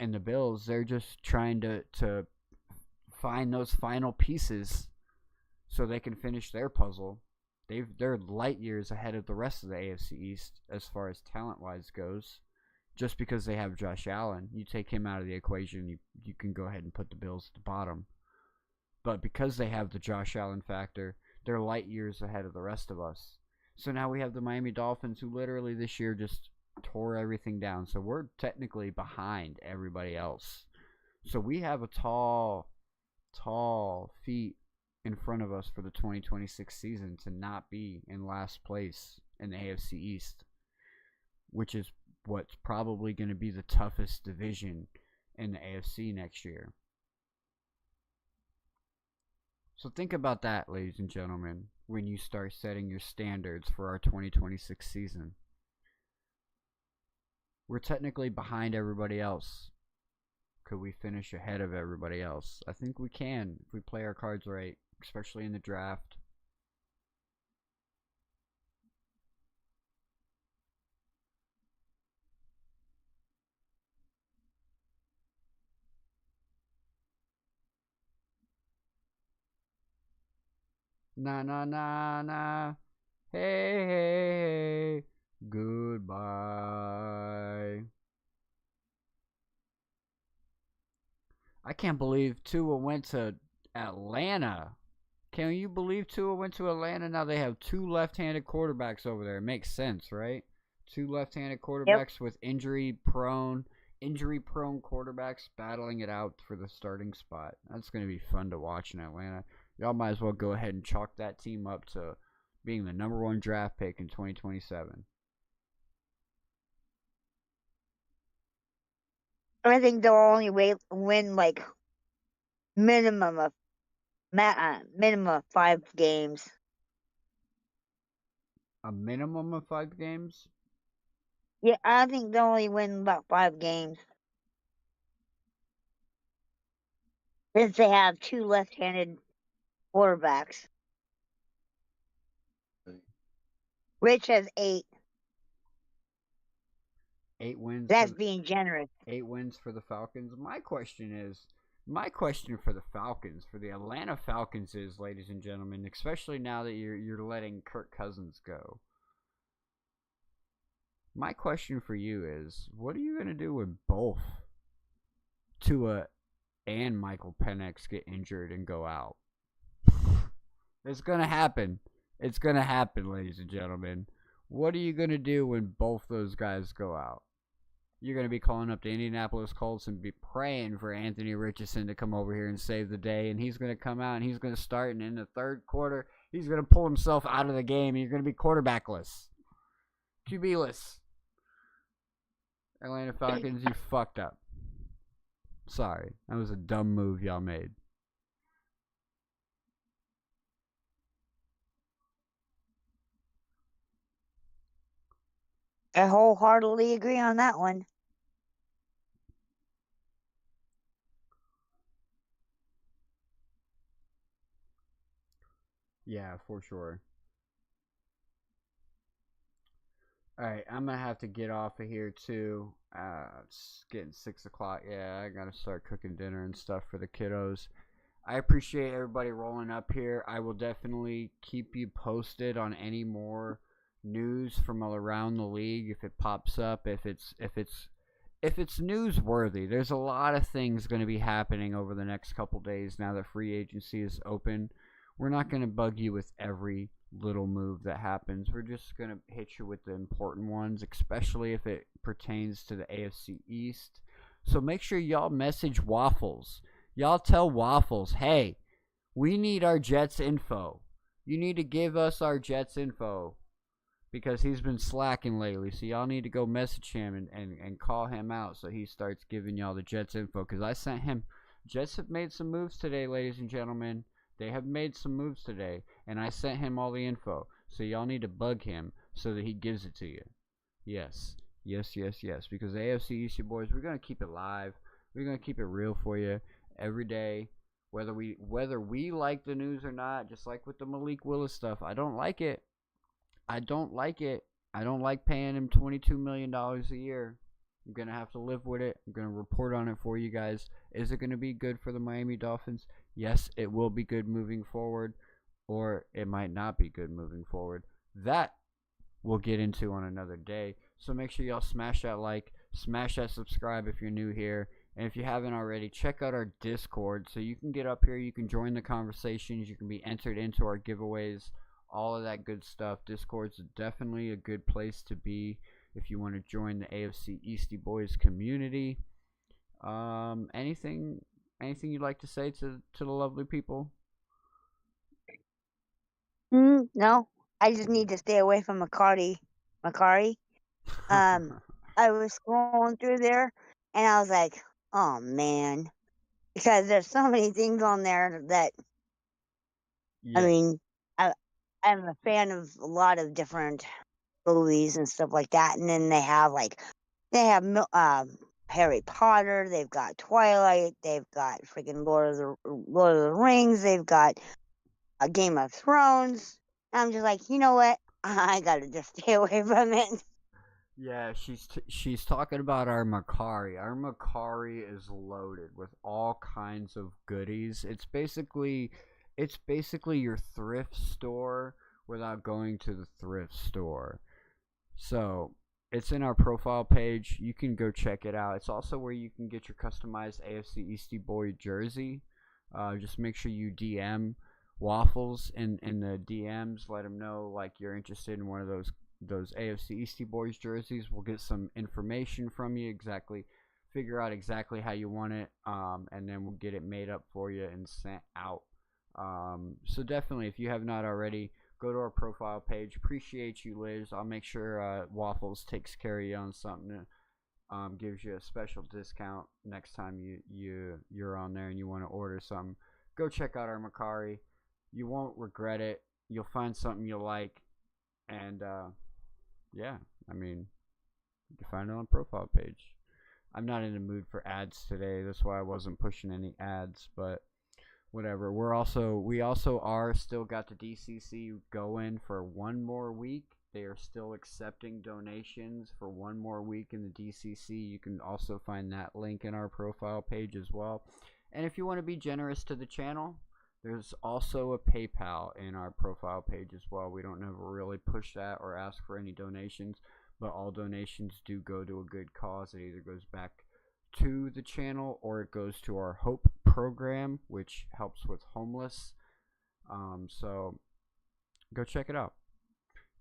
And the Bills, they're just trying to find those final pieces so they can finish their puzzle. They're light years ahead of the rest of the AFC East as far as talent-wise goes. Just because they have Josh Allen, you take him out of the equation, you can go ahead and put the Bills at the bottom. But because they have the Josh Allen factor, they're light years ahead of the rest of us. So now we have the Miami Dolphins, who literally this year just tore everything down. So we're technically behind everybody else. So we have a tall feat in front of us for the 2026 season to not be in last place in the AFC East, which is what's probably going to be the toughest division in the AFC next year. So think about that, ladies and gentlemen, when you start setting your standards for our 2026 season. We're technically behind everybody else. Could we finish ahead of everybody else? I think we can if we play our cards right, especially in the draft. Na na na na. Hey, hey, hey. Goodbye. I can't believe Tua went to Atlanta. Can you believe Tua went to Atlanta? Now they have two left-handed quarterbacks over there. It makes sense, right? Two left-handed Yep. quarterbacks with injury-prone quarterbacks battling it out for the starting spot. That's going to be fun to watch in Atlanta. Y'all might as well go ahead and chalk that team up to being the number 1 draft pick in 2027. I think they'll only win like minimum of 5 games. A minimum of 5 games? Yeah, I think they'll only win about 5 games. Since they have two left-handed quarterbacks. Rich has 8. 8 wins. That's being generous. 8 wins for the Falcons. My question for the Falcons, for the Atlanta Falcons is, ladies and gentlemen, especially now that you're letting Kirk Cousins go. My question for you is, what are you going to do when both Tua and Michael Penix get injured and go out? It's going to happen. It's going to happen, ladies and gentlemen. What are you going to do when both those guys go out? You're going to be calling up the Indianapolis Colts and be praying for Anthony Richardson to come over here and save the day. And he's going to come out and he's going to start. And in the third quarter, he's going to pull himself out of the game. And you're going to be quarterbackless. QB-less. Atlanta Falcons, you fucked up. Sorry. That was a dumb move y'all made. I wholeheartedly agree on that one. Yeah, for sure. Alright, I'm going to have to get off of here too. It's getting 6 o'clock. Yeah, I got to start cooking dinner and stuff for the kiddos. I appreciate everybody rolling up here. I will definitely keep you posted on any more news from all around the league if it pops up, if it's newsworthy. There's a lot of things going to be happening over the next couple days now that free agency is open. We're not going to bug you with every little move that happens. We're just going to hit you with the important ones, especially if it pertains to the AFC East. So make sure y'all message Waffles. Y'all tell Waffles, hey, we need our Jets info. You need to give us our Jets info because he's been slacking lately. So y'all need to go message him and call him out so he starts giving y'all the Jets info. Because I sent him. Jets have made some moves today, ladies and gentlemen. They have made some moves today, and I sent him all the info. So y'all need to bug him so that he gives it to you. Yes. Yes, yes, yes. Because AFC East, boys, we're going to keep it live. We're going to keep it real for you every day. Whether we like the news or not, just like with the Malik Willis stuff. I don't like it. I don't like it. I don't like paying him $22 million a year. I'm going to have to live with it. I'm going to report on it for you guys. Is it going to be good for the Miami Dolphins? Yes, it will be good moving forward, or it might not be good moving forward. That we'll get into on another day. So make sure y'all smash that like, smash that subscribe if you're new here. And if you haven't already, check out our Discord so you can get up here, you can join the conversations, you can be entered into our giveaways, all of that good stuff. Discord's definitely a good place to be if you want to join the AFC Eastie community. Anything you'd like to say to the lovely people? No, I just need to stay away from Macari. I was scrolling through there, and I was like, oh man, because there's so many things on there that Yeah. I mean, I'm a fan of a lot of different movies and stuff like that, and then they have Harry Potter, they've got Twilight, they've got freaking Lord of the Rings, they've got Game of Thrones. I'm just like, you know what? I gotta just stay away from it. Yeah, she's talking about our Macari. Our Macari is loaded with all kinds of goodies. It's basically it's basically your thrift store without going to the thrift store. So it's in our profile page. You can go check it out. It's also where you can get your customized AFC Eastie Boy jersey. Just make sure you DM Waffles in the DMs. Let them know like you're interested in one of those AFC Eastie Boys jerseys. We'll get some information from you, figure out exactly how you want it, and then we'll get it made up for you and sent out. So definitely, if you have not already, go to our profile page. Appreciate you, Liz. I'll make sure Waffles takes care of you on something. Gives you a special discount next time you're on there and you want to order something. Go check out our Macari. You won't regret it. You'll find something you'll like, and yeah, I mean, you can find it on the profile page. I'm not in the mood for ads today. That's why I wasn't pushing any ads, but whatever. We also are still got the DCC going for one more week. They are still accepting donations for one more week in the DCC. You can also find that link in our profile page as well. And if you want to be generous to the channel, there's also a PayPal in our profile page as well. We don't never really push that or ask for any donations, but all donations do go to a good cause. It either goes back to the channel or it goes to our Hope program, which helps with homeless. So go check it out.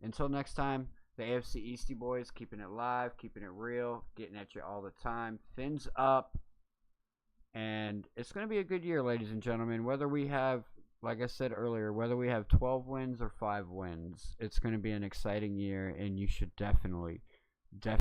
Until next time, the AFC Eastie Boys, keeping it live, keeping it real, getting at you all the time. Fins up. And it's going to be a good year, ladies and gentlemen. Whether we have, like I said earlier, whether we have 12 wins or 5 wins, it's going to be an exciting year, and you should definitely